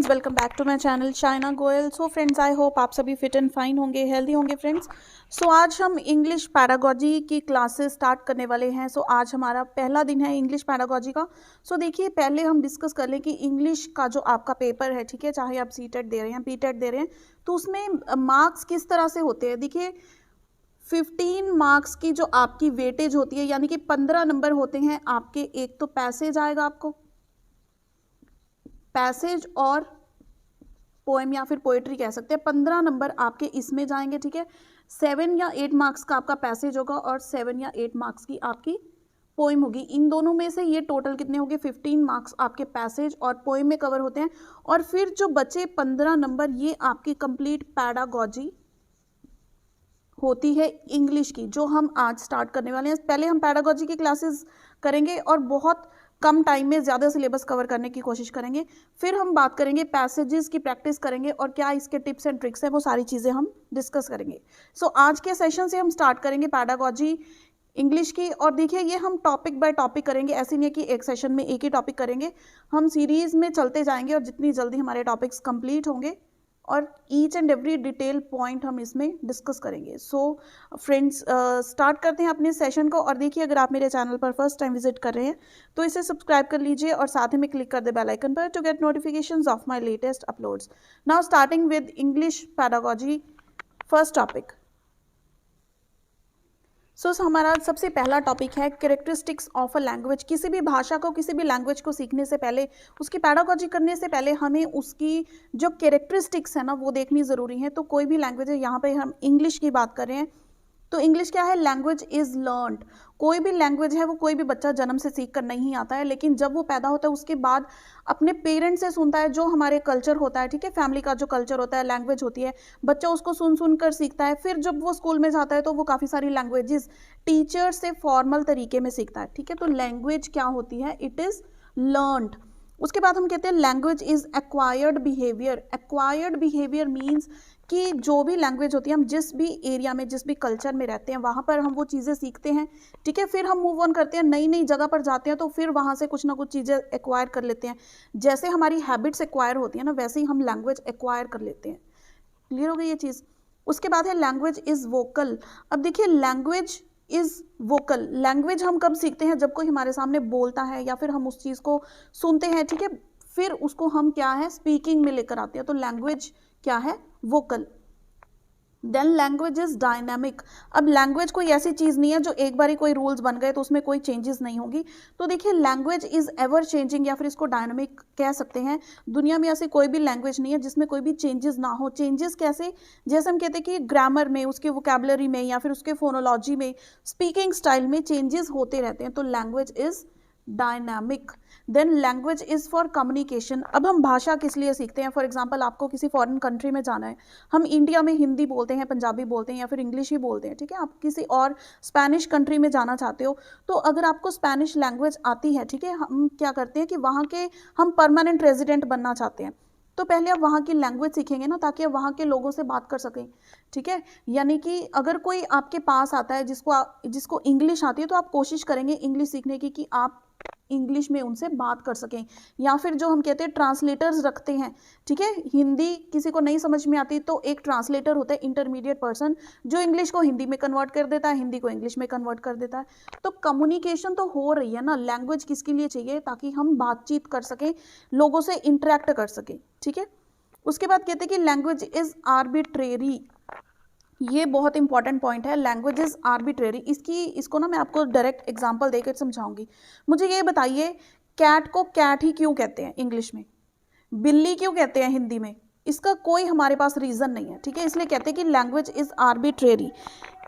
Friends, welcome back to my channel Shaina Goyal. So friends, I hope आप सभी fit and fine होंगे, healthy होंगे friends. So आज हम इंग्लिश पैडागोजी की क्लासेस स्टार्ट करने वाले हैं। सो आज हमारा पहला दिन है इंग्लिश पैडागोजी का। सो देखिए, पहले हम डिस्कस कर लें कि इंग्लिश का जो आपका पेपर है, ठीक है, चाहे आप सीटेट दे रहे हैं, पीटेट दे रहे हैं, तो उसमें मार्क्स किस तरह से होते हैं। देखिए, 15 मार्क्स की जो आपकी वेटेज होती है, यानी कि 15 नंबर होते हैं आपके। एक तो पैसेज आएगा, आपको पैसेज और पोएम या फिर पोएट्री कह सकते हैं, 15 नंबर आपके इसमें जाएंगे, ठीक है। 7 या 8 मार्क्स का आपका पैसेज होगा और 7 या 8 मार्क्स की आपकी पोएम होगी। इन दोनों में से ये टोटल कितने होंगे, 15 मार्क्स आपके पैसेज और पोएम में कवर होते हैं। और फिर जो बचे 15 नंबर, ये आपकी कंप्लीट पैडागोजी होती है इंग्लिश की, जो हम आज स्टार्ट करने वाले हैं। पहले हम पैडागोजी की क्लासेस करेंगे और बहुत कम टाइम में ज़्यादा सिलेबस कवर करने की कोशिश करेंगे। फिर हम बात करेंगे, पैसेजेस की प्रैक्टिस करेंगे और क्या इसके टिप्स एंड ट्रिक्स हैं, वो सारी चीज़ें हम डिस्कस करेंगे। सो आज के सेशन से हम स्टार्ट करेंगे पैडागोजी इंग्लिश की। और देखिए, ये हम टॉपिक बाय टॉपिक करेंगे, ऐसे नहीं है कि एक सेशन में एक ही टॉपिक करेंगे। हम सीरीज़ में चलते जाएंगे और जितनी जल्दी हमारे टॉपिक्स कंप्लीट होंगे और each and every detail point हम इसमें डिस्कस करेंगे। सो फ्रेंड्स, स्टार्ट करते हैं अपने सेशन को। और देखिए, अगर आप मेरे चैनल पर फर्स्ट टाइम विजिट कर रहे हैं तो इसे सब्सक्राइब कर लीजिए और साथ ही में क्लिक कर दे बेल आइकन पर to get notifications of my latest uploads. Now starting with English pedagogy, first topic. So हमारा सबसे पहला टॉपिक है कैरेक्टरिस्टिक्स ऑफ अ लैंग्वेज। किसी भी भाषा को, किसी भी लैंग्वेज को सीखने से पहले, उसकी पैडागोजी करने से पहले हमें उसकी जो कैरेक्टरिस्टिक्स है ना, वो देखनी ज़रूरी है। तो कोई भी लैंग्वेज है, यहाँ पे हम इंग्लिश की बात कर रहे हैं, तो इंग्लिश क्या है, लैंग्वेज इज लर्नड। कोई भी लैंग्वेज है, वो कोई भी बच्चा जन्म से सीख कर नहीं आता है, लेकिन जब वो पैदा होता है उसके बाद अपने पेरेंट्स से सुनता है, जो हमारे कल्चर होता है, ठीक है, फैमिली का जो कल्चर होता है, लैंग्वेज होती है, बच्चा उसको सुन सुन कर सीखता है। फिर जब वो स्कूल में जाता है तो वो काफ़ी सारी लैंग्वेजेस टीचर से फॉर्मल तरीके में सीखता है, ठीक है। तो लैंग्वेज क्या होती है, इट इज़ लर्नड। उसके बाद हम कहते हैं language is acquired behaviour. Acquired behaviour means कि जो भी लैंग्वेज होती है, हम जिस भी एरिया में, जिस भी कल्चर में रहते हैं, वहाँ पर हम वो चीज़ें सीखते हैं, ठीक है। फिर हम मूव ऑन करते हैं, नई नई जगह पर जाते हैं, तो फिर वहाँ से कुछ ना कुछ चीज़ें एक्वायर कर लेते हैं। जैसे हमारी हैबिट्स एक्वायर होती है ना, वैसे ही हम लैंग्वेज एक्वायर कर लेते हैं। क्लियर हो गई ये चीज़। उसके बाद है लैंग्वेज इज़ वोकल। अब देखिए, लैंग्वेज इज़ वोकल। लैंग्वेज हम कब सीखते हैं, जब कोई हमारे सामने बोलता है या फिर हम उस चीज़ को सुनते हैं, ठीक है, फिर उसको हम क्या है, स्पीकिंग में लेकर आते हैं। तो लैंग्वेज क्या है, vocal. Then language is dynamic. अब लैंग्वेज कोई ऐसी चीज़ नहीं है जो एक बार ही कोई रूल्स बन गए तो उसमें कोई चेंजेस नहीं होगी। तो देखिए, लैंग्वेज इज एवर चेंजिंग, या फिर इसको डायनामिक कह सकते हैं। दुनिया में ऐसी कोई भी लैंग्वेज नहीं है जिसमें कोई भी चेंजेस ना हो। चेंजेस कैसे, जैसे हम कहते हैं कि ग्रामर में, उसके वोकैबुलरी में, या फिर उसके फोनोलॉजी में, स्पीकिंग स्टाइल में चेंजेस होते रहते हैं। तो language is dynamic. Then language is for communication. अब हम भाषा किस लिए सीखते हैं, फॉर एग्जांपल आपको किसी फॉरेन कंट्री में जाना है, हम इंडिया में हिंदी बोलते हैं, पंजाबी बोलते हैं या फिर इंग्लिश ही बोलते हैं, ठीक है। आप किसी और स्पेनिश कंट्री में जाना चाहते हो, तो अगर आपको स्पेनिश लैंग्वेज आती है, ठीक है, हम क्या करते हैं कि वहाँ के हम परमानेंट रेजिडेंट बनना चाहते हैं, तो पहले आप वहाँ की लैंग्वेज सीखेंगे ना, ताकि आप वहाँ के लोगों से बात कर सकें, ठीक है। यानी कि अगर कोई आपके पास आता है जिसको इंग्लिश आती है, तो आप कोशिश करेंगे इंग्लिश सीखने की कि आप इंग्लिश में उनसे बात कर सकें। या फिर जो हम कहते हैं ट्रांसलेटर्स रखते हैं, ठीक है, हिंदी किसी को नहीं समझ में आती तो एक ट्रांसलेटर होता है, इंटरमीडिएट पर्सन, जो इंग्लिश को हिंदी में कन्वर्ट कर देता है, हिंदी को इंग्लिश में कन्वर्ट कर देता है। तो कम्युनिकेशन तो हो रही है ना। लैंग्वेज किसके लिए चाहिए, ताकि हम बातचीत कर सकें, लोगों से इंटरेक्ट कर सकें, ठीक है। उसके बाद कहते हैं कि लैंग्वेज इज आर्बिट्रेरी। ये बहुत इंपॉर्टेंट पॉइंट है, लैंग्वेज इज आर्बिट्रेरी। इसको ना मैं आपको डायरेक्ट एग्जांपल देकर समझाऊंगी। मुझे ये बताइए, कैट को कैट ही क्यों कहते हैं इंग्लिश में, बिल्ली क्यों कहते हैं हिंदी में? इसका कोई हमारे पास रीज़न नहीं है, ठीक है। इसलिए कहते हैं कि लैंग्वेज इज आर्बिट्रेरी।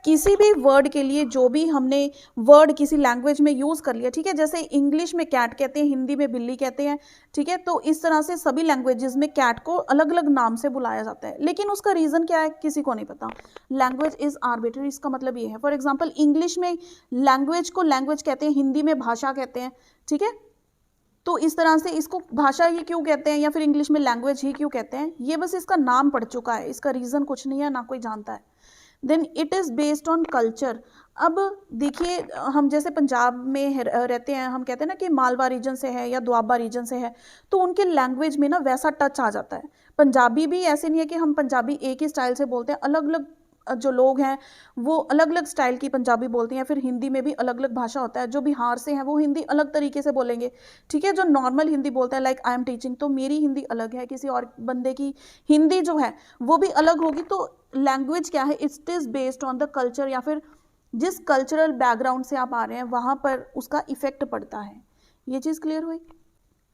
किसी भी वर्ड के लिए जो भी हमने वर्ड किसी लैंग्वेज में यूज़ कर लिया, ठीक है, जैसे इंग्लिश में कैट कहते हैं, हिंदी में बिल्ली कहते हैं, ठीक है, तो इस तरह से सभी लैंग्वेजेस में कैट को अलग अलग नाम से बुलाया जाता है, लेकिन उसका रीज़न क्या है किसी को नहीं पता। लैंग्वेज इज आर्बिट्रेरी, इसका मतलब ये है। फॉर एग्जाम्पल, इंग्लिश में लैंग्वेज को लैंग्वेज कहते हैं, हिंदी में भाषा कहते हैं, ठीक है। तो इस तरह से इसको भाषा ही क्यों कहते हैं या फिर इंग्लिश में लैंग्वेज ही क्यों कहते हैं, ये बस इसका नाम पड़ चुका है, इसका रीज़न कुछ नहीं है, ना कोई जानता है। Then it is based on culture. अब देखिए हम जैसे पंजाब में रहते हैं, हम कहते हैं ना कि मालवा रीजन से है या दुआबा रीजन से है, तो उनके लैंग्वेज में ना वैसा टच आ जाता है। पंजाबी भी ऐसे नहीं है कि हम पंजाबी एक ही स्टाइल से बोलते हैं, अलग अलग जो लोग हैं वो अलग अलग स्टाइल की पंजाबी बोलते हैं। फिर हिंदी में भी अलग अलग भाषा होता है, जो बिहार से हैं वो हिंदी अलग तरीके से बोलेंगे, ठीक है। जो नॉर्मल हिंदी बोलते हैं लाइक आई एम टीचिंग, तो मेरी हिंदी अलग है, किसी और बंदे की हिंदी जो है वो भी अलग होगी। तो लैंग्वेज क्या है, it is based on the culture, या फिर जिस कल्चरल बैकग्राउंड से आप आ रहे हैं वहाँ पर उसका इफेक्ट पड़ता है। ये चीज़ क्लियर हुई।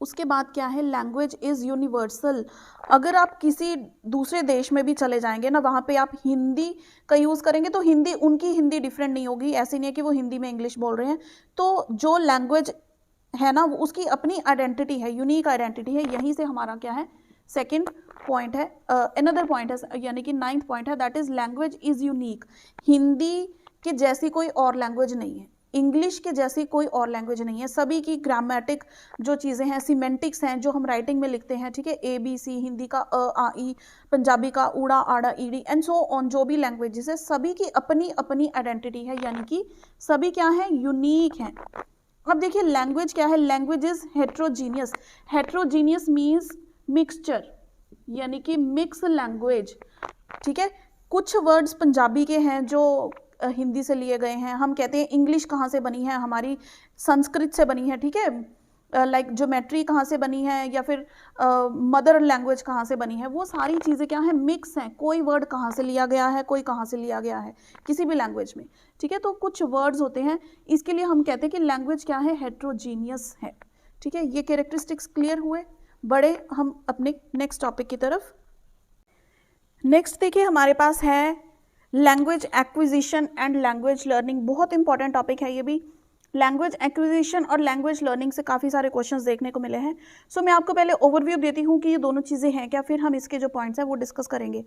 उसके बाद क्या है, लैंग्वेज इज़ यूनिवर्सल। अगर आप किसी दूसरे देश में भी चले जाएंगे ना, वहाँ पे आप हिंदी का यूज़ करेंगे तो हिंदी उनकी हिंदी डिफरेंट नहीं होगी, ऐसे नहीं है कि वो हिंदी में इंग्लिश बोल रहे हैं। तो जो लैंग्वेज है ना वो उसकी अपनी आइडेंटिटी है, यूनिक आइडेंटिटी है। यहीं से हमारा क्या है, सेकंड पॉइंट है, अनदर पॉइंट है, यानी कि 9th पॉइंट है, that is language is unique. Hindi के जैसी कोई और लैंग्वेज नहीं है, इंग्लिश के जैसी कोई और लैंग्वेज नहीं है। सभी की ग्रामेटिक जो चीज़ें हैं, सीमेंटिक्स हैं जो हम राइटिंग में लिखते हैं, ठीक है, ABC, हिंदी का आ ई, पंजाबी का ऊड़ा आड़ा ईड़ी एंड सो ऑन, जो भी लैंग्वेजेस है सभी की अपनी अपनी आइडेंटिटी है, यानी कि सभी क्या है, यूनिक हैं। अब देखिए लैंग्वेज क्या है, language is heterogeneous. Heterogeneous means mixture, यानी कि मिक्स लैंग्वेज, ठीक है। कुछ वर्ड्स पंजाबी के हैं जो हिंदी से लिए गए हैं। हम कहते हैं इंग्लिश कहाँ से बनी है, हमारी संस्कृत से बनी है, ठीक है। लाइक ज्योमेट्री कहाँ से बनी है, या फिर मदर लैंग्वेज कहाँ से बनी है, वो सारी चीज़ें क्या है, मिक्स हैं। कोई वर्ड कहाँ से लिया गया है, कोई कहाँ से लिया गया है, किसी भी लैंग्वेज में, ठीक है। तो कुछ वर्ड्स होते हैं, इसके लिए हम कहते हैं कि लैंग्वेज क्या है, हेट्रोजीनियस है, ठीक है। ये कैरेक्टरिस्टिक्स क्लियर हुए। बड़े हम अपने नेक्स्ट टॉपिक की तरफ। नेक्स्ट देखिए हमारे पास है language acquisition and language learning. बहुत इंपॉर्टेंट टॉपिक है ये भी। लैंग्वेज एक्विजिशन और लैंग्वेज लर्निंग से काफ़ी सारे क्वेश्चंस देखने को मिले हैं। सो मैं आपको पहले ओवरव्यू देती हूँ कि ये दोनों चीज़ें हैं क्या, फिर हम इसके जो पॉइंट्स हैं वो डिस्कस करेंगे।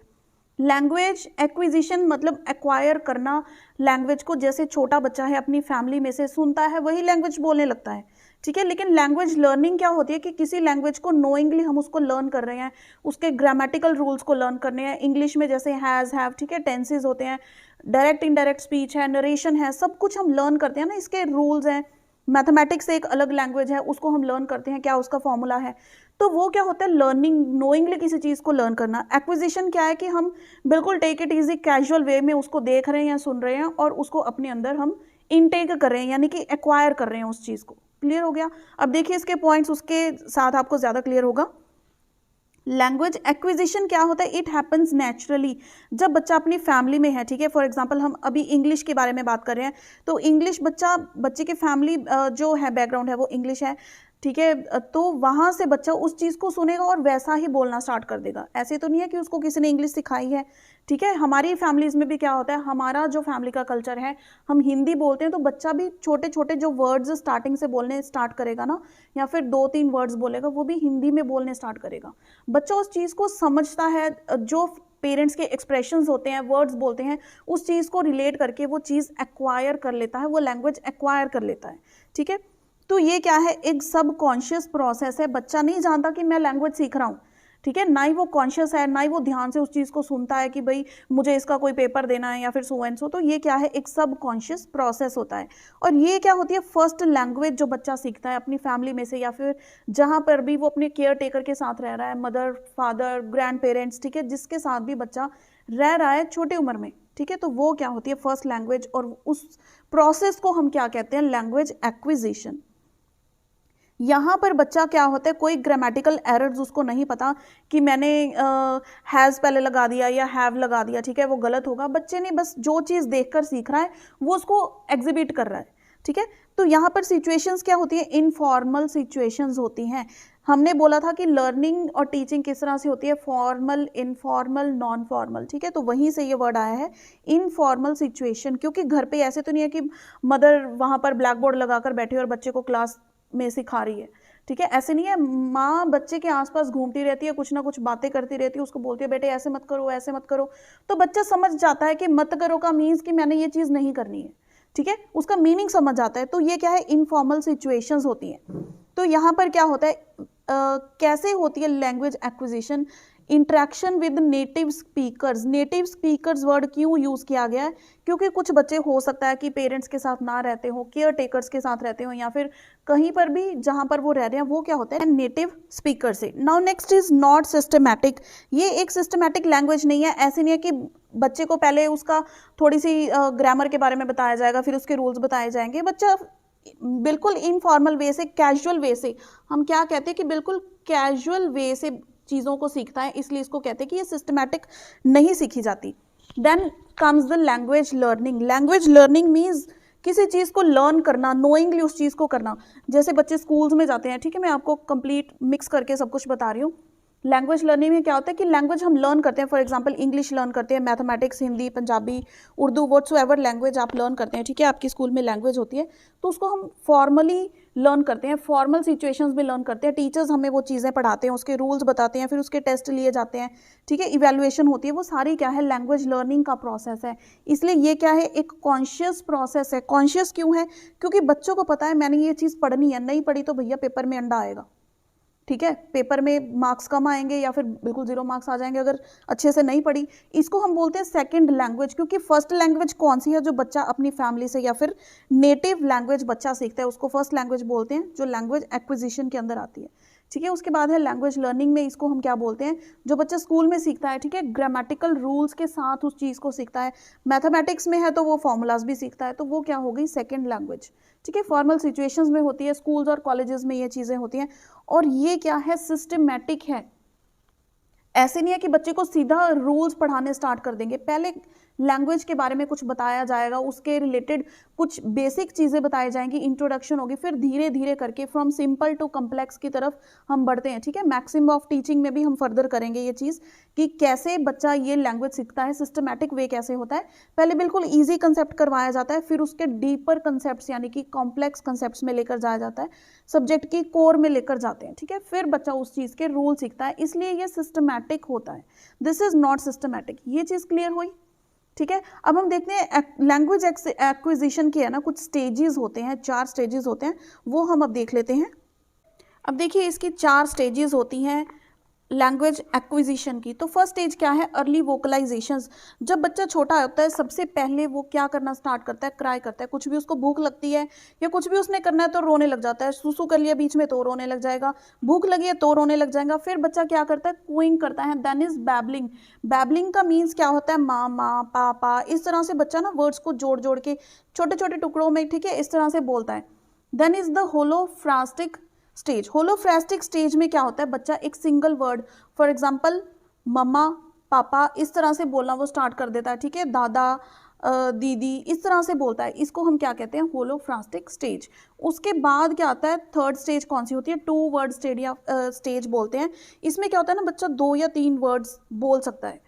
लैंग्वेज एक्विजिशन मतलब एक्वायर करना लैंग्वेज को, जैसे छोटा बच्चा है अपनी फैमिली में से सुनता है वही लैंग्वेज बोलने लगता है, ठीक है। लेकिन लैंग्वेज लर्निंग क्या होती है कि किसी लैंग्वेज को नोइंगली हम उसको लर्न कर रहे हैं, उसके ग्रामेटिकल रूल्स को लर्न करने हैं। इंग्लिश में जैसे हैज़, हैव, ठीक है, टेंसेज होते हैं, डायरेक्ट इनडायरेक्ट स्पीच है, नरेशन है, सब कुछ हम लर्न करते हैं ना, इसके रूल्स हैं। मैथमेटिक्स एक अलग लैंग्वेज है, उसको हम लर्न करते हैं, क्या उसका फॉर्मूला है। तो वो क्या होता है, लर्निंग, नोइंगली किसी चीज़ को लर्न करना। एक्विजिशन क्या है कि हम बिल्कुल take it easy casual way में उसको देख रहे हैं या सुन रहे हैं और उसको अपने अंदर हम इनटेक कर रहे हैं, यानी कि एक्वायर कर रहे हैं उस चीज़ को। क्लियर हो गया। अब देखिए इसके पॉइंट्स उसके साथ आपको ज़्यादा क्लियर होगा। लैंग्वेज एक्विजिशन क्या होता है, इट हैपन्स नेचुरली, जब बच्चा अपनी फैमिली में है, ठीक है। फॉर एग्जांपल हम अभी इंग्लिश के बारे में बात कर रहे हैं, तो इंग्लिश बच्चे की फैमिली जो है बैकग्राउंड है वो इंग्लिश है, ठीक है। तो वहाँ से बच्चा उस चीज़ को सुनेगा और वैसा ही बोलना स्टार्ट कर देगा। ऐसे तो नहीं है कि उसको किसी ने इंग्लिश सिखाई है, ठीक है। हमारी फैमिलीज़ में भी क्या होता है, हमारा जो फैमिली का कल्चर है, हम हिंदी बोलते हैं तो बच्चा भी छोटे छोटे जो वर्ड्स स्टार्टिंग से बोलने स्टार्ट करेगा ना, या फिर 2-3 वर्ड्स बोलेगा, वो भी हिंदी में बोलने स्टार्ट करेगा। बच्चा उस चीज़ को समझता है, जो पेरेंट्स के एक्सप्रेशंस होते हैं, वर्ड्स बोलते हैं, उस चीज़ को रिलेट करके वो चीज़ एक्वायर कर लेता है, वो लैंग्वेज एक्वायर कर लेता है, ठीक है। तो ये क्या है, एक सबकॉन्शियस प्रोसेस है। बच्चा नहीं जानता कि मैं लैंग्वेज सीख रहा हूँ, ठीक है। ना ही वो कॉन्शियस है, ना ही वो ध्यान से उस चीज़ को सुनता है कि भाई मुझे इसका कोई पेपर देना है या फिर सो एंड सो। तो ये क्या है, एक सबकॉन्शियस प्रोसेस होता है। और ये क्या होती है, फर्स्ट लैंग्वेज जो बच्चा सीखता है अपनी फैमिली में से, या फिर जहाँ पर भी वो अपने केयर टेकर के साथ रह रहा है, मदर, फादर, ग्रैंड पेरेंट्स, ठीक है, जिसके साथ भी बच्चा रह रहा है छोटी उम्र में, ठीक है। तो वो क्या होती है, फर्स्ट लैंग्वेज, और उस प्रोसेस को हम क्या कहते हैं, लैंग्वेज एक्विजिशन। यहाँ पर बच्चा क्या होता है, कोई ग्रामेटिकल एरर्स उसको नहीं पता कि मैंने हैज़ पहले लगा दिया या हैव लगा दिया, ठीक है, वो गलत होगा। बच्चे ने बस जो चीज़ देखकर सीख रहा है वो उसको एग्जिबिट कर रहा है, ठीक है। तो यहाँ पर सिचुएशंस क्या होती है, इनफॉर्मल सिचुएशंस होती हैं। हमने बोला था कि लर्निंग और टीचिंग किस तरह से होती है, फॉर्मल, इनफॉर्मल, नॉन फॉर्मल, ठीक है। तो वहीं से ये वर्ड आया है इनफॉर्मल सिचुएशन, क्योंकि घर पे ऐसे तो नहीं है कि मदर वहाँ पर ब्लैक बोर्ड लगाकर बैठे और बच्चे को क्लास में सिखा रही है, ठीक है। ऐसे नहीं है, माँ बच्चे के आसपास घूमती रहती है, कुछ ना कुछ बातें करती रहती है, उसको बोलती है बेटे ऐसे मत करो, ऐसे मत करो। तो बच्चा समझ जाता है कि मत करो का मीन्स कि मैंने ये चीज़ नहीं करनी है, ठीक है, उसका मीनिंग समझ आता है। तो ये क्या है, इनफॉर्मल सिचुएशंस होती हैं। तो यहाँ पर क्या होता है, कैसे होती है language acquisition? Interaction with native speakers. Native speakers word क्यों यूज़ किया गया है? क्योंकि कुछ बच्चे हो सकता है कि पेरेंट्स के साथ ना रहते हो, केयर टेकर्स के साथ रहते हो, या फिर कहीं पर भी जहाँ पर वो रह रहे हैं वो क्या होता है नेटिव स्पीकर से। Now next is not systematic. ये एक सिस्टमैटिक लैंग्वेज नहीं है। ऐसे नहीं है कि बच्चे को पहले उसका थोड़ी सी ग्रामर के बारे में बताया जाएगा, फिर उसके रूल्स बताए जाएंगे। बच्चा बिल्कुल इनफॉर्मल वे से, कैजुअल वे से, हम क्या कहते हैं कि बिल्कुल कैजुअल वे से चीज़ों को सीखता है, इसलिए इसको कहते हैं कि ये सिस्टमैटिक नहीं सीखी जाती। Then comes the language learning. Language learning means किसी चीज़ को लर्न करना, नोइंगली उस चीज़ को करना। जैसे बच्चे स्कूल्स में जाते हैं, ठीक है, मैं आपको कंप्लीट मिक्स करके सब कुछ बता रही हूँ। लैंग्वेज लर्निंग में क्या होता है कि लैंग्वेज हम लर्न करते हैं, फॉर एग्जांपल इंग्लिश लर्न करते हैं, mathematics, Hindi, Punjabi, Urdu, whatsoever language आप लर्न करते हैं, ठीक है, आपकी स्कूल में लैंग्वेज होती है, तो उसको हम फॉर्मली लर्न करते हैं, फॉर्मल सिचुएशंस में लर्न करते हैं। टीचर्स हमें वो चीज़ें पढ़ाते हैं, उसके रूल्स बताते हैं, फिर उसके टेस्ट लिए जाते हैं, ठीक है, इवैल्यूएशन होती है, वो सारी क्या है लैंग्वेज लर्निंग का प्रोसेस है। इसलिए ये क्या है एक कॉन्शियस प्रोसेस है। कॉन्शियस क्यों है? क्योंकि बच्चों को पता है मैंने ये चीज़ पढ़नी है, नहीं पढ़ी तो भैया पेपर में अंडा आएगा, ठीक है, पेपर में मार्क्स कम आएंगे या फिर बिल्कुल 0 मार्क्स आ जाएंगे अगर अच्छे से नहीं पढ़ी। इसको हम बोलते हैं सेकंड लैंग्वेज। क्योंकि फर्स्ट लैंग्वेज कौन सी है? जो बच्चा अपनी फैमिली से या फिर नेटिव लैंग्वेज बच्चा सीखता है उसको फर्स्ट लैंग्वेज बोलते हैं, जो लैंग्वेज एक्विजिशन के अंदर आती है, ठीक है। उसके बाद है लैंग्वेज लर्निंग में, इसको हम क्या बोलते हैं? जो बच्चा स्कूल में सीखता है, ठीक है, ग्रामेटिकल रूल्स के साथ उस चीज़ को सीखता है। मैथमेटिक्स में है तो वो फॉर्मूलाज भी सीखता है, तो वो क्या हो गई सेकेंड लैंग्वेज, ठीक है। फॉर्मल सिचुएशंस में होती है, स्कूल्स और कॉलेजेस में ये चीज़ें होती हैं। और ये क्या है सिस्टमैटिक है। ऐसे नहीं है कि बच्चे को सीधा रूल्स पढ़ाने स्टार्ट कर देंगे, पहले लैंग्वेज के बारे में कुछ बताया जाएगा, उसके रिलेटेड कुछ बेसिक चीज़ें बताई जाएंगी, इंट्रोडक्शन होगी, फिर धीरे धीरे करके फ्रॉम सिंपल टू कम्प्लेक्स की तरफ हम बढ़ते हैं, ठीक है। मैक्सिमम ऑफ टीचिंग में भी हम फर्दर करेंगे ये चीज़ कि कैसे बच्चा ये लैंग्वेज सीखता है, सिस्टमैटिक वे कैसे होता है। पहले बिल्कुल ईजी कंसेप्ट करवाया जाता है, फिर उसके डीपर कंसेप्ट यानी कि कॉम्प्लेक्स कंसेप्ट में लेकर जाया जाता है, सब्जेक्ट की कोर में लेकर जाते हैं, ठीक है, फिर बच्चा उस चीज़ के रूल सीखता है, इसलिए ये सिस्टमैटिक होता है। This is not systematic. ये चीज़ क्लियर हुई, ठीक है। अब हम देखते हैं लैंग्वेज एक्विजिशन के है ना कुछ स्टेजेस होते हैं, 4 स्टेजेस होते हैं, वो हम अब देख लेते हैं। अब देखिए इसकी 4 स्टेजेस होती हैं लैंग्वेज एक्विजिशन की। तो फर्स्ट स्टेज क्या है? अर्ली वोकलाइजेशंस। जब बच्चा छोटा होता है सबसे पहले वो क्या करना स्टार्ट करता है? क्राई करता है। कुछ भी उसको भूख लगती है या कुछ भी उसने करना है तो रोने लग जाता है। सुसु कर लिया बीच में तो रोने लग जाएगा, भूख लगी है तो रोने लग जाएगा। फिर बच्चा क्या करता है? कूइंग करता है। Then is babbling. बैबलिंग का मीन्स क्या होता है? माँ पापा, इस तरह से बच्चा ना वर्ड्स को जोड़ जोड़ के छोटे छोटे टुकड़ों में, ठीक है, इस तरह से बोलता है। Then is the holophrastic stage. Holophrastic stage में क्या होता है? बच्चा एक सिंगल वर्ड, फॉर एग्जाम्पल मम्मा पापा, इस तरह से बोलना वो स्टार्ट कर देता है, ठीक है, दादा दीदी, इस तरह से बोलता है। इसको हम क्या कहते हैं? होलोफ्रास्टिक स्टेज। उसके बाद क्या आता है? थर्ड स्टेज कौन सी होती है? 2 वर्ड स्टेज बोलते हैं। इसमें क्या होता है ना, बच्चा 2 या 3 वर्ड्स बोल सकता है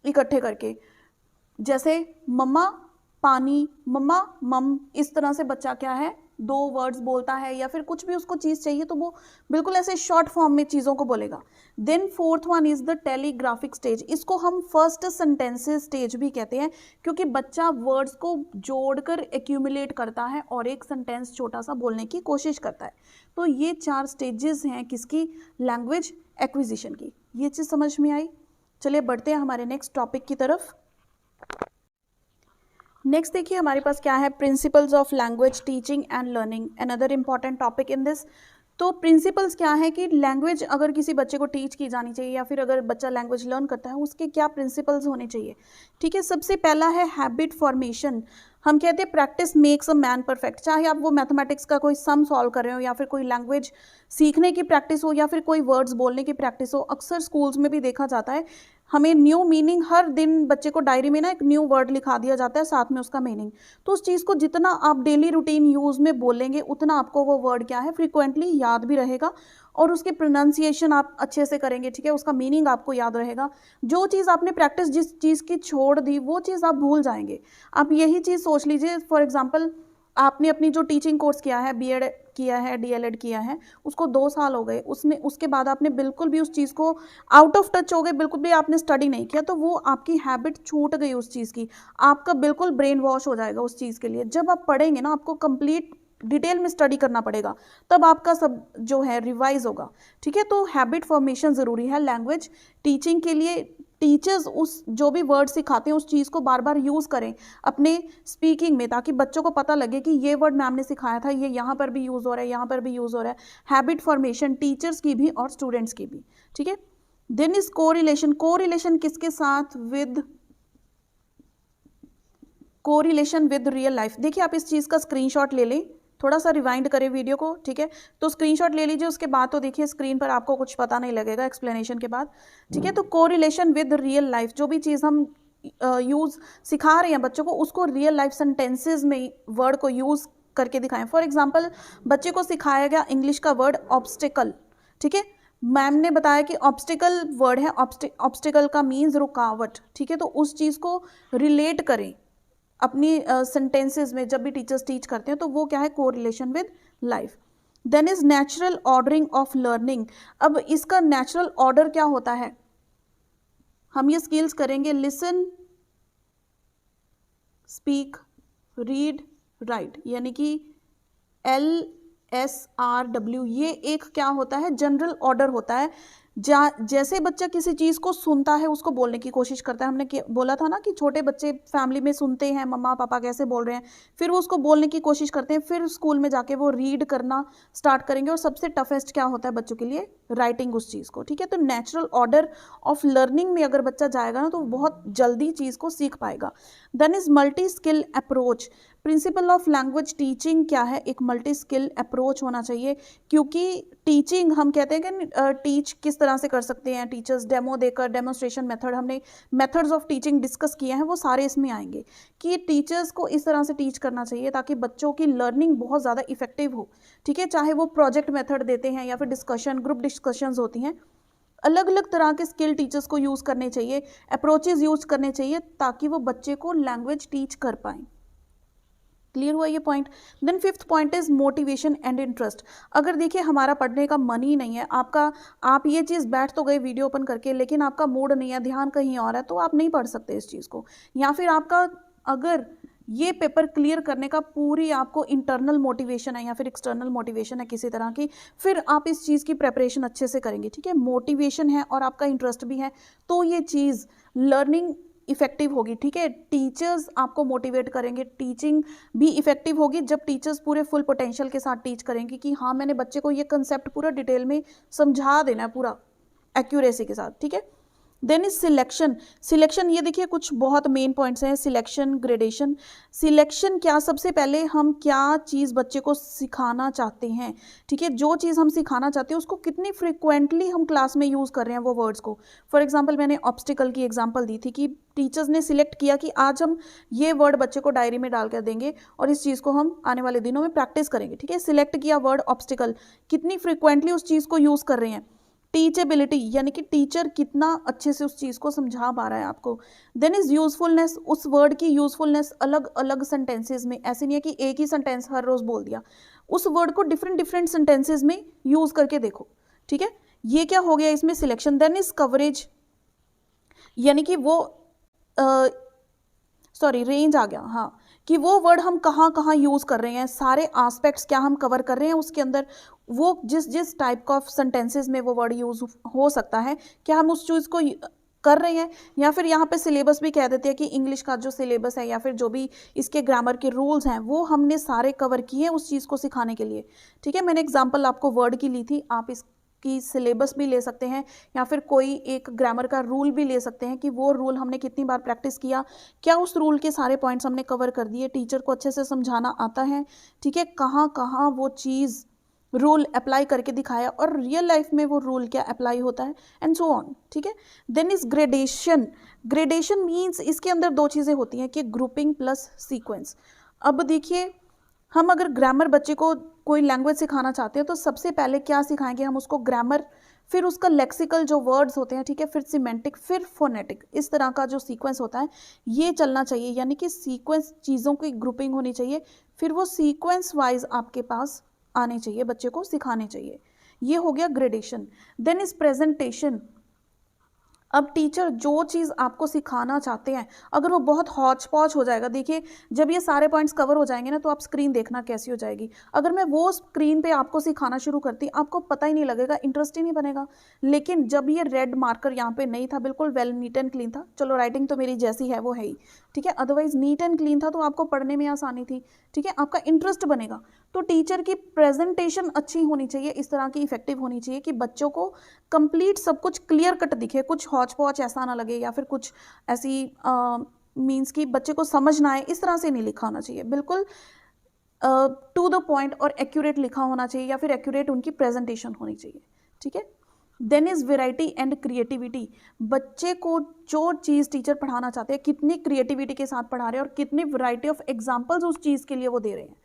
इकट्ठे करके, जैसे मम्मा पानी, मम्मा मम, इस तरह से बच्चा क्या है 2 वर्ड्स बोलता है। या फिर कुछ भी उसको चीज़ चाहिए तो वो बिल्कुल ऐसे शॉर्ट फॉर्म में चीज़ों को बोलेगा। Then fourth one is the telegraphic stage. इसको हम फर्स्ट सेंटेंसेस स्टेज भी कहते हैं, क्योंकि बच्चा वर्ड्स को जोड़कर एक्यूमुलेट करता है और एक सेंटेंस छोटा सा बोलने की कोशिश करता है। तो ये 4 स्टेजेस हैं किसकी? लैंग्वेज एक्विजिशन की। ये चीज़ समझ में आई? चलिए बढ़ते हैं हमारे नेक्स्ट टॉपिक की तरफ। नेक्स्ट देखिए हमारे पास क्या है? Principles of language teaching and learning, another important topic in this. तो प्रिंसिपल्स क्या है कि लैंग्वेज अगर किसी बच्चे को टीच की जानी चाहिए या फिर अगर बच्चा लैंग्वेज लर्न करता है उसके क्या प्रिंसिपल्स होने चाहिए, ठीक है। सबसे पहला है हैबिट फॉर्मेशन। हम कहते हैं practice makes a man perfect. चाहे आप वो मैथमेटिक्स का कोई सम सॉल्व कर रहे हो या फिर कोई लैंग्वेज सीखने की प्रैक्टिस हो या फिर कोई वर्ड्स बोलने की प्रैक्टिस हो, अक्सर स्कूल्स में भी देखा जाता है हमें न्यू मीनिंग, हर दिन बच्चे को डायरी में ना एक न्यू वर्ड लिखा दिया जाता है, साथ में उसका मीनिंग। तो उस चीज़ को जितना आप डेली रूटीन यूज़ में बोलेंगे उतना आपको वो वर्ड क्या है फ्रिक्वेंटली याद भी रहेगा और उसकी प्रोनाउंसिएशन आप अच्छे से करेंगे, ठीक है, उसका मीनिंग आपको याद रहेगा। जो चीज़ आपने प्रैक्टिस जिस चीज़ की छोड़ दी वो चीज़ आप भूल जाएंगे। आप यही चीज़ सोच लीजिए, फॉर एग्जाम्पल आपने अपनी जो टीचिंग कोर्स किया है, बीएड किया है, डीएलएड किया है, उसको 2 साल हो गए, उसके बाद आपने बिल्कुल भी उस चीज़ को आउट ऑफ टच हो गए, बिल्कुल भी आपने स्टडी नहीं किया, तो वो आपकी हैबिट छूट गई उस चीज़ की, आपका बिल्कुल ब्रेन वॉश हो जाएगा उस चीज़ के लिए। जब आप पढ़ेंगे ना आपको कंप्लीट डिटेल में स्टडी करना पड़ेगा, तब आपका सब जो है रिवाइज होगा, ठीक है। तो हैबिट फॉर्मेशन ज़रूरी है लैंग्वेज टीचिंग के लिए। टीचर्स उस जो भी वर्ड सिखाते हैं उस चीज़ को बार बार यूज़ करें अपने स्पीकिंग में, ताकि बच्चों को पता लगे कि ये वर्ड मैम ने सिखाया था, ये यहाँ पर भी यूज़ हो रहा है, यहाँ पर भी यूज़ हो रहा है। हैबिट फॉर्मेशन टीचर्स की भी और स्टूडेंट्स की भी, ठीक है। Then is correlation. कोरिलेशन किसके साथ? With correlation with real life. देखिए आप इस चीज़ का स्क्रीनशॉट ले लें, थोड़ा सा रिवाइंड करें वीडियो को, ठीक है। तो स्क्रीनशॉट ले लीजिए, उसके बाद तो देखिए स्क्रीन पर आपको कुछ पता नहीं लगेगा एक्सप्लेनेशन के बाद, ठीक है। तो कोरिलेशन विद रियल लाइफ, जो भी चीज़ हम यूज़ सिखा रहे हैं बच्चों को, उसको रियल लाइफ सेंटेंसेज में वर्ड को यूज़ करके दिखाएं। फॉर एग्जाम्पल बच्चे को सिखाया गया इंग्लिश का वर्ड ऑब्स्टिकल, ठीक है। मैम ने बताया कि ऑब्स्टिकल वर्ड है, ऑब्स्टिकल का मीन्स रुकावट, ठीक है। तो उस चीज़ को रिलेट करें अपनी सेंटेंसेस में जब भी टीचर्स टीच करते हैं, तो वो क्या है? Correlation with life. Then is natural ordering of learning. अब इसका नेचुरल ऑर्डर क्या होता है? हम ये स्किल्स करेंगे, लिसन, स्पीक, रीड, राइट, यानी कि LSRW, ये एक क्या होता है? जनरल ऑर्डर होता है। जैसे बच्चा किसी चीज़ को सुनता है उसको बोलने की कोशिश करता है। हमने बोला था ना कि छोटे बच्चे फैमिली में सुनते हैं मम्मा पापा कैसे बोल रहे हैं, फिर वो उसको बोलने की कोशिश करते हैं, फिर स्कूल में जाके वो रीड करना स्टार्ट करेंगे। और सबसे टफेस्ट क्या होता है बच्चों के लिए? राइटिंग उस चीज़ को, ठीक है। तो नेचुरल ऑर्डर ऑफ लर्निंग में अगर बच्चा जाएगा ना तो बहुत जल्दी चीज़ को सीख पाएगा। Then is multi skill approach. Principle of language teaching क्या है? एक मल्टी स्किल अप्रोच होना चाहिए, क्योंकि टीचिंग हम कहते हैं कि टीच किस तरह से कर सकते हैं टीचर्स, डेमो देकर, डेमोन्स्ट्रेशन मेथड, हमने मेथड्स ऑफ टीचिंग डिस्कस किए हैं, वो सारे इसमें आएंगे कि टीचर्स को इस तरह से टीच करना चाहिए ताकि बच्चों की लर्निंग बहुत ज़्यादा इफेक्टिव हो, ठीक है। चाहे वो प्रोजेक्ट मेथड देते हैं या फिर डिस्कशन, ग्रुप डिस्कशंस होती हैं, अलग अलग तरह के स्किल टीचर्स को यूज़ करने चाहिए, अप्रोचेज यूज़ करने चाहिए ताकि वो बच्चे को लैंग्वेज टीच कर पाएँ। क्लियर हुआ ये point? Then fifth point is motivation and interest. अगर देखिए हमारा पढ़ने का मन ही नहीं है, आप ये चीज़ बैठ तो गए वीडियो ओपन करके, लेकिन आपका मूड नहीं है, ध्यान कहीं और है, तो आप नहीं पढ़ सकते इस चीज़ को। या फिर आपका अगर ये पेपर क्लियर करने का पूरी आपको इंटरनल मोटिवेशन है या फिर एक्सटर्नल मोटिवेशन है किसी तरह की, फिर आप इस चीज़ की प्रेपरेशन अच्छे से करेंगे, ठीक है। मोटिवेशन है और आपका इंटरेस्ट भी है, तो ये चीज़ लर्निंग इफेक्टिव होगी, ठीक है। टीचर्स आपको मोटिवेट करेंगे, टीचिंग भी इफेक्टिव होगी जब टीचर्स पूरे फुल पोटेंशियल के साथ टीच करेंगे कि हाँ मैंने बच्चे को ये कंसेप्ट पूरा डिटेल में समझा देना है, पूरा एक्यूरेसी के साथ, ठीक है। Then is selection. सिलेक्शन, ये देखिए कुछ बहुत मेन पॉइंट्स हैं। Selection, gradation. सिलेक्शन क्या? सबसे पहले हम क्या चीज़ बच्चे को सिखाना चाहते हैं, ठीक है। जो चीज़ हम सिखाना चाहते हैं उसको कितनी फ्रिक्वेंटली हम क्लास में यूज़ कर रहे हैं वो वर्ड्स को। फॉर एग्जाम्पल मैंने ऑब्स्टिकल की एग्जाम्पल दी थी कि टीचर्स ने सिलेक्ट किया कि आज हम ये वर्ड बच्चे को डायरी में डाल कर देंगे और इस चीज़ को हम आने वाले दिनों में प्रैक्टिस करेंगे, ठीक है। सिलेक्ट किया वर्ड ऑब्स्टिकल, कितनी फ्रिक्वेंटली उस चीज़ को यूज़ कर रहे हैं। टीचेबिलिटी, यानी कि टीचर कितना अच्छे से उस चीज़ को समझा पा रहा है आपको। देन इज यूजफुलनेस, उस वर्ड की यूजफुलनेस अलग अलग सेंटेंसेज में, ऐसे नहीं है कि एक ही सेंटेंस हर रोज बोल दिया, उस वर्ड को डिफरेंट डिफरेंट सेंटेंसेज में यूज करके देखो, ठीक है। ये क्या हो गया इसमें? सिलेक्शन। देन इज कवरेज, यानी कि वो रेंज आ गया, हाँ, कि वो वर्ड हम कहाँ कहाँ यूज़ कर रहे हैं, सारे एस्पेक्ट्स क्या हम कवर कर रहे हैं उसके अंदर, वो जिस जिस टाइप का सेंटेंसेस में वो वर्ड यूज़ हो सकता है, क्या हम उस चीज़ को कर रहे हैं। या फिर यहाँ पे सिलेबस भी कह देते हैं कि इंग्लिश का जो सिलेबस है या फिर जो भी इसके ग्रामर के रूल्स हैं वो हमने सारे कवर किए उस चीज़ को सिखाने के लिए, ठीक है। मैंने एग्जाम्पल आपको वर्ड की ली थी, आप की सिलेबस भी ले सकते हैं या फिर कोई एक ग्रामर का रूल भी ले सकते हैं कि वो रूल हमने कितनी बार प्रैक्टिस किया, क्या उस रूल के सारे पॉइंट्स हमने कवर कर दिए, टीचर को अच्छे से समझाना आता है, ठीक है, कहाँ कहाँ वो चीज़ रूल अप्लाई करके दिखाया और रियल लाइफ में वो रूल क्या अप्लाई होता है, एंड सो ऑन, ठीक है। Then is gradation. Gradation means इसके अंदर दो चीज़ें होती हैं कि ग्रुपिंग प्लस सीक्वेंस। अब देखिए हम अगर ग्रामर बच्चे को कोई लैंग्वेज सिखाना चाहते हैं तो सबसे पहले क्या सिखाएंगे हम उसको? ग्रामर, फिर उसका लेक्सिकल जो वर्ड्स होते हैं, ठीक है, फिर सिमेंटिक, फिर फोनेटिक, इस तरह का जो सीक्वेंस होता है ये चलना चाहिए, यानी कि सीक्वेंस चीज़ों की ग्रुपिंग होनी चाहिए, फिर वो सीक्वेंस वाइज आपके पास आने चाहिए, बच्चे को सिखाने चाहिए। ये हो गया ग्रेडेशन। Then is presentation. अब टीचर जो चीज़ आपको सिखाना चाहते हैं अगर वो बहुत हौच पौच हो जाएगा, देखिए जब ये सारे पॉइंट्स कवर हो जाएंगे ना तो आप स्क्रीन देखना कैसी हो जाएगी। अगर मैं वो स्क्रीन पे आपको सिखाना शुरू करती आपको पता ही नहीं लगेगा, इंटरेस्ट ही नहीं बनेगा। लेकिन जब ये रेड मार्कर यहाँ पे नहीं था, बिल्कुल वेल नीट एंड क्लीन था, चलो राइटिंग तो मेरी जैसी है वो है ही, ठीक है, अदरवाइज नीट एंड क्लीन था तो आपको पढ़ने में आसानी थी, ठीक है, आपका इंटरेस्ट बनेगा। तो टीचर की प्रेजेंटेशन अच्छी होनी चाहिए, इस तरह की इफेक्टिव होनी चाहिए कि बच्चों को कंप्लीट सब कुछ क्लियर कट दिखे, कुछ हौच पौच ऐसा ना लगे या फिर कुछ ऐसी मीन्स कि बच्चे को समझ ना आए, इस तरह से नहीं लिखा होना चाहिए, बिल्कुल टू द पॉइंट और एक्यूरेट लिखा होना चाहिए या फिर एक्यूरेट उनकी प्रेजेंटेशन होनी चाहिए, ठीक है। Then is variety and creativity, बच्चे को जो चीज़ टीचर पढ़ाना चाहते हैं कितनी क्रिएटिविटी के साथ पढ़ा रहे हैं और कितनी वैरायटी ऑफ एग्जाम्पल्स उस चीज़ के लिए वो दे रहे हैं।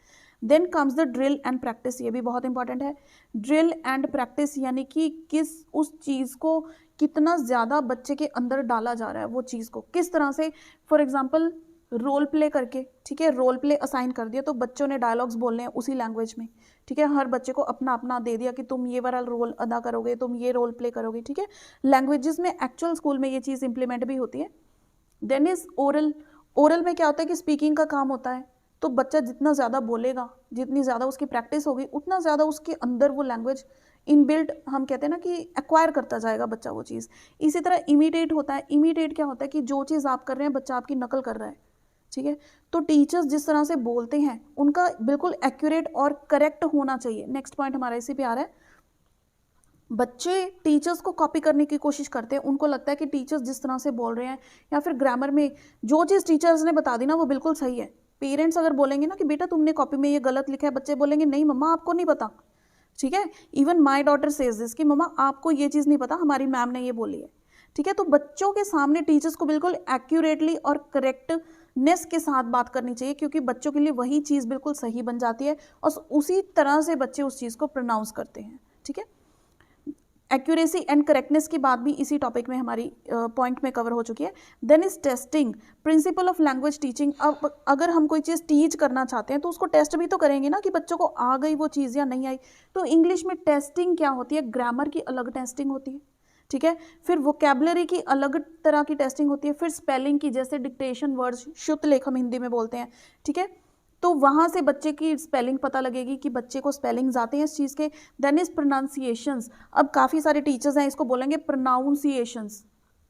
Then comes the drill and practice, ये भी बहुत इंपॉर्टेंट है। ड्रिल एंड प्रैक्टिस यानी कि किस उस चीज़ को कितना ज़्यादा बच्चे के अंदर डाला जा रहा है, वो चीज़ को किस तरह से, फॉर एग्जाम्पल रोल प्ले करके, ठीक है, रोल प्ले असाइन कर दिया तो बच्चों ने डायलॉग्स बोलने हैं उसी लैंग्वेज में, ठीक है, हर बच्चे को अपना अपना दे दिया कि तुम ये वाला रोल अदा करोगे, तुम ये रोल प्ले करोगे, ठीक है, लैंग्वेजेस में एक्चुअल स्कूल में ये चीज़ इंप्लीमेंट भी होती है। देन इज ओरल, ओरल में क्या होता है कि स्पीकिंग का काम होता है, तो बच्चा जितना ज़्यादा बोलेगा, जितनी ज़्यादा उसकी प्रैक्टिस होगी उतना ज़्यादा उसके अंदर वो लैंग्वेज इनबिल्ट, हम कहते हैं ना कि एक्वायर करता जाएगा बच्चा वो चीज़। इसी तरह इमिटेट होता है, इमिटेट क्या होता है कि जो चीज़ आप कर रहे हैं बच्चा आपकी नकल कर रहा है, ठीक है, तो टीचर्स जिस तरह से बोलते हैं उनका बिल्कुल एक्यूरेट और करेक्ट होना चाहिए। नेक्स्ट पॉइंट हमारा इसी पे आ रहा है, बच्चे टीचर्स को कॉपी करने की कोशिश करते हैं, उनको लगता है कि टीचर्स जिस तरह से बोल रहे हैं या फिर ग्रामर में जो चीज़ टीचर्स ने बता दी ना वो बिल्कुल सही है। पेरेंट्स अगर बोलेंगे ना कि बेटा तुमने कॉपी में ये गलत लिखा है, बच्चे बोलेंगे नहीं मम्मा आपको नहीं पता, ठीक है, even my daughter says this कि मम्मा आपको ये चीज़ नहीं पता, हमारी मैम ने ये बोली है, ठीक है। तो बच्चों के सामने टीचर्स को बिल्कुल एक्यूरेटली और करेक्टनेस के साथ बात करनी चाहिए, क्योंकि बच्चों के लिए वही चीज़ बिल्कुल सही बन जाती है और उसी तरह से बच्चे उस चीज़ को प्रोनाउंस करते हैं, ठीक है। एक्यूरेसी एंड करेक्टनेस की बात भी इसी टॉपिक में हमारी पॉइंट में कवर हो चुकी है। Then is testing, principle of language teaching. अब अगर हम कोई चीज़ टीच करना चाहते हैं तो उसको टेस्ट भी तो करेंगे ना कि बच्चों को आ गई वो चीज़ या नहीं आई। तो इंग्लिश में टेस्टिंग क्या होती है, ग्रामर की अलग टेस्टिंग होती है, ठीक है, फिर वोकेबलरी की अलग तरह की टेस्टिंग होती है, फिर स्पेलिंग की, जैसे डिक्टेशन वर्ड्स, शुद्ध लेख हम हिंदी में बोलते हैं, ठीक है, तो वहाँ से बच्चे की स्पेलिंग पता लगेगी कि बच्चे को स्पेलिंग्स आते हैं इस चीज़ के। देन इज प्रोनाउंसिएशंस, अब काफ़ी सारे टीचर्स हैं इसको बोलेंगे प्रोनाउंसिएशंस,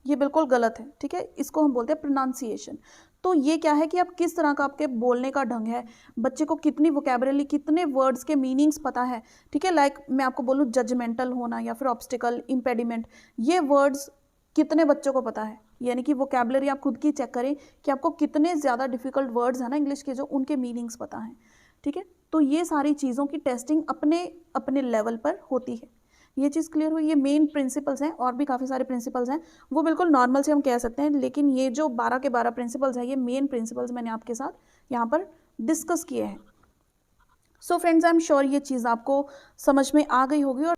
ये बिल्कुल गलत है, ठीक है, इसको हम बोलते हैं प्रोनाउंसिएशन। तो ये क्या है कि आप किस तरह का आपके बोलने का ढंग है, बच्चे को कितनी वोकेबलरी, कितने वर्ड्स के मीनिंग्स पता है, ठीक है, लाइक मैं आपको बोलूँ जजमेंटल होना या फिर ऑब्स्टिकल, इम्पेडिमेंट, ये वर्ड्स कितने बच्चों को पता है, यानी कि वोकेबलरी आप खुद की चेक करें कि आपको कितने ज़्यादा डिफिकल्ट वर्ड्स हैं ना इंग्लिश के जो उनके मीनिंग्स पता हैं, ठीक है। तो ये सारी चीज़ों की टेस्टिंग अपने अपने लेवल पर होती है। ये चीज़ क्लियर हुई, ये मेन प्रिंसिपल्स हैं, और भी काफ़ी सारे प्रिंसिपल्स हैं वो बिल्कुल नॉर्मल से हम कह सकते हैं, लेकिन ये जो 12 के 12 प्रिंसिपल्स हैं ये मेन प्रिंसिपल्स मैंने आपके साथ यहाँ पर डिस्कस किए हैं। सो फ्रेंड्स, आई एम श्योर ये चीज़ आपको समझ में आ गई होगी। और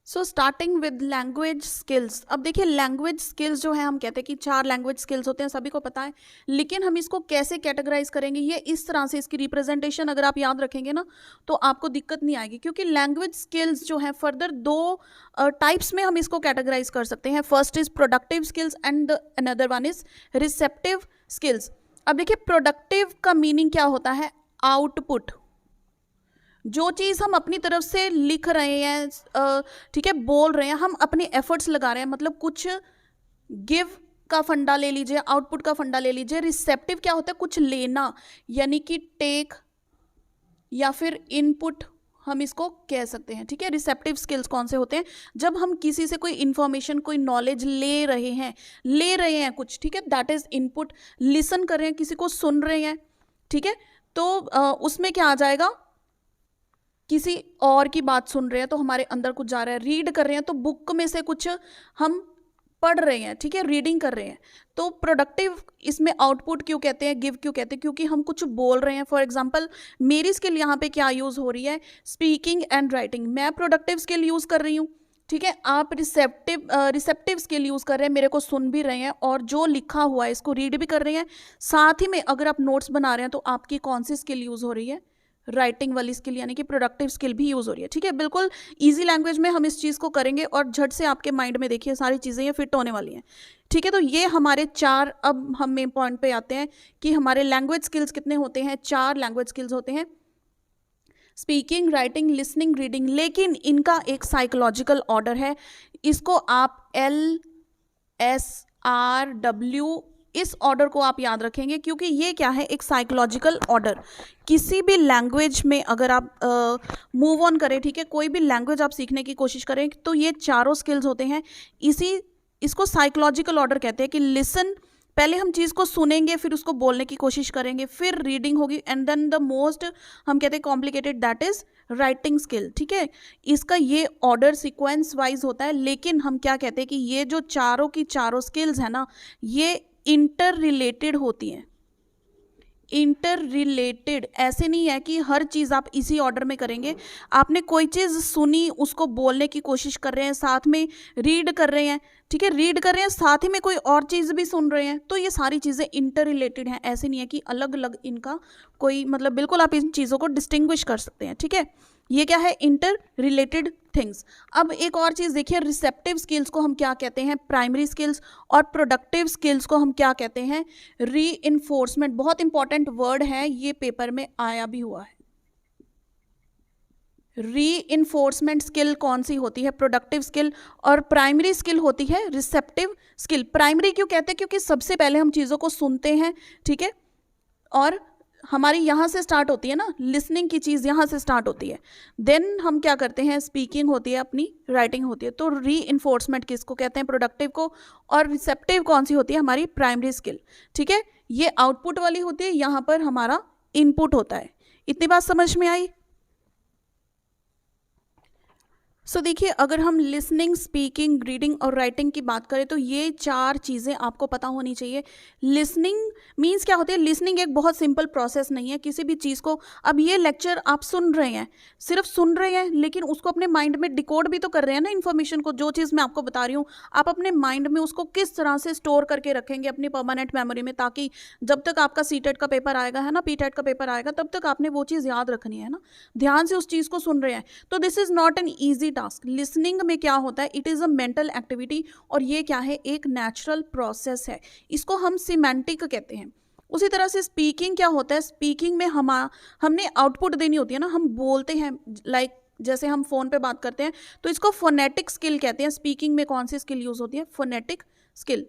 so starting with language skills, अब देखिए लैंग्वेज स्किल्स जो है हम कहते हैं कि 4 लैंग्वेज स्किल्स होते हैं, सभी को पता है, लेकिन हम इसको कैसे कैटेगराइज करेंगे, ये इस तरह से इसकी रिप्रेजेंटेशन अगर आप याद रखेंगे ना तो आपको दिक्कत नहीं आएगी, क्योंकि लैंग्वेज स्किल्स जो है फर्दर 2 टाइप्स में हम इसको कैटेगराइज कर सकते हैं। First is productive skills and another one is receptive skills. अब देखिए प्रोडक्टिव का मीनिंग क्या होता है, आउटपुट, जो चीज़ हम अपनी तरफ से लिख रहे हैं, ठीक है, बोल रहे हैं, हम अपने एफर्ट्स लगा रहे हैं, मतलब कुछ गिव का फंडा ले लीजिए, आउटपुट का फंडा ले लीजिए। रिसेप्टिव क्या होता है, कुछ लेना, यानी कि टेक या फिर इनपुट हम इसको कह सकते हैं, ठीक है। रिसेप्टिव स्किल्स कौन से होते हैं, जब हम किसी से कोई इंफॉर्मेशन, कोई नॉलेज ले रहे हैं कुछ, ठीक है, दैट इज इनपुट। लिसन कर रहे हैं, किसी को सुन रहे हैं, ठीक है, तो उसमें क्या आ जाएगा, किसी और की बात सुन रहे हैं तो हमारे अंदर कुछ जा रहा है। रीड कर रहे हैं तो बुक में से कुछ हम पढ़ रहे हैं, ठीक है, रीडिंग कर रहे हैं। तो प्रोडक्टिव इसमें आउटपुट क्यों कहते हैं, गिव क्यों कहते हैं, क्योंकि हम कुछ बोल रहे हैं। फॉर एग्जांपल मेरी स्किल यहाँ पे क्या यूज़ हो रही है, स्पीकिंग एंड राइटिंग, मैं प्रोडक्टिव स्किल यूज़ कर रही हूँ, ठीक है, आप रिसेप्टिव स्किल यूज़ कर रहे हैं, मेरे को सुन भी रहे हैं और जो लिखा हुआ है इसको रीड भी कर रहे हैं। साथ ही में अगर आप नोट्स बना रहे हैं तो आपकी कौन सी स्किल यूज़ हो रही है, राइटिंग वाली स्किल यानी कि प्रोडक्टिव स्किल भी यूज़ हो रही है। ठीक है, बिल्कुल ईजी लैंग्वेज में हम इस चीज़ को करेंगे और झट से आपके माइंड में देखिए सारी चीज़ें ये फिट होने वाली हैं। ठीक है, तो ये हमारे 4, अब हम मेन पॉइंट पे आते हैं कि हमारे लैंग्वेज स्किल्स कितने होते हैं। 4 लैंग्वेज स्किल्स होते हैं, स्पीकिंग, राइटिंग, लिसनिंग, रीडिंग। लेकिन इनका एक साइकोलॉजिकल ऑर्डर है, इसको आप LSRW इस ऑर्डर को आप याद रखेंगे, क्योंकि ये क्या है, एक साइकोलॉजिकल ऑर्डर। किसी भी लैंग्वेज में अगर आप मूव ऑन करें, ठीक है, कोई भी लैंग्वेज आप सीखने की कोशिश करें, तो ये चारों स्किल्स होते हैं, इसको साइकोलॉजिकल ऑर्डर कहते हैं कि लिसन, पहले हम चीज़ को सुनेंगे, फिर उसको बोलने की कोशिश करेंगे, फिर रीडिंग होगी, एंड देन द मोस्ट हम कहते हैं complicated, that is writing skill. ठीक है, इसका ये ऑर्डर सीक्वेंस वाइज होता है, लेकिन हम क्या कहते हैं कि ये जो चारों की चारों स्किल्स है ना, ये इंटर रिलेटेड होती हैं। इंटर रिलेटेड, ऐसे नहीं है कि हर चीज़ आप इसी ऑर्डर में करेंगे। आपने कोई चीज़ सुनी, उसको बोलने की कोशिश कर रहे हैं, साथ में रीड कर रहे हैं, ठीक है, रीड कर रहे हैं, साथ ही में कोई और चीज़ भी सुन रहे हैं, तो ये सारी चीज़ें इंटर रिलेटेड हैं। ऐसे नहीं है कि अलग अलग इनका कोई मतलब, बिल्कुल आप इन चीज़ों को डिस्टिंग्विश कर सकते हैं। ठीक है, ये क्या है, इंटर रिलेटेड थिंग्स। अब एक और चीज़ देखिए, रिसेप्टिव स्किल्स को हम क्या कहते हैं, प्राइमरी स्किल्स, और प्रोडक्टिव स्किल्स को हम क्या कहते हैं, रीइंफोर्समेंट। बहुत इंपॉर्टेंट वर्ड है, ये पेपर में आया भी हुआ है। रीइंफोर्समेंट स्किल कौन सी होती है, प्रोडक्टिव स्किल, और प्राइमरी स्किल होती है रिसेप्टिव स्किल। प्राइमरी क्यों कहते हैं, क्योंकि सबसे पहले हम चीज़ों को सुनते हैं, ठीक है, और हमारी यहाँ से स्टार्ट होती है ना, लिसनिंग की चीज़ यहाँ से स्टार्ट होती है, देन हम क्या करते हैं, स्पीकिंग होती है, अपनी राइटिंग होती है। तो रीइंफोर्समेंट किसको कहते हैं, प्रोडक्टिव को, और रिसेप्टिव कौन सी होती है, हमारी प्राइमरी स्किल। ठीक है, ये आउटपुट वाली होती है, यहाँ पर हमारा इनपुट होता है। इतनी बात समझ में आई। सो देखिए, अगर हम लिसनिंग, स्पीकिंग, रीडिंग और राइटिंग की बात करें, तो ये 4 चीज़ें आपको पता होनी चाहिए। लिसनिंग मीन्स क्या होती है, लिसनिंग एक बहुत सिंपल प्रोसेस नहीं है किसी भी चीज़ को। अब ये लेक्चर आप सुन रहे हैं, सिर्फ सुन रहे हैं, लेकिन उसको अपने माइंड में डिकोड भी तो कर रहे हैं ना इन्फॉर्मेशन को। जो चीज़ मैं आपको बता रही हूँ, आप अपने माइंड में उसको किस तरह से स्टोर करके रखेंगे अपनी परमानेंट मेमोरी में, ताकि जब तक आपका सीटेट का पेपर आएगा, है ना, पीटेट का पेपर आएगा, तब तक आपने वो चीज़ याद रखनी है ना। ध्यान से उस चीज़ को सुन रहे हैं, तो this is not an easy task. Listening में क्या होता है, it is a mental activity, और ये क्या है, एक नेचुरल प्रोसेस है, इसको हम सिमेंटिक कहते हैं। उसी तरह से स्पीकिंग क्या होता है, स्पीकिंग में हमने आउटपुट देनी होती है ना, हम बोलते हैं, लाइक जैसे हम फ़ोन पे बात करते हैं, तो इसको फोनेटिक स्किल कहते हैं। स्पीकिंग में कौन सी स्किल यूज़ होती है, फोनेटिक स्किल।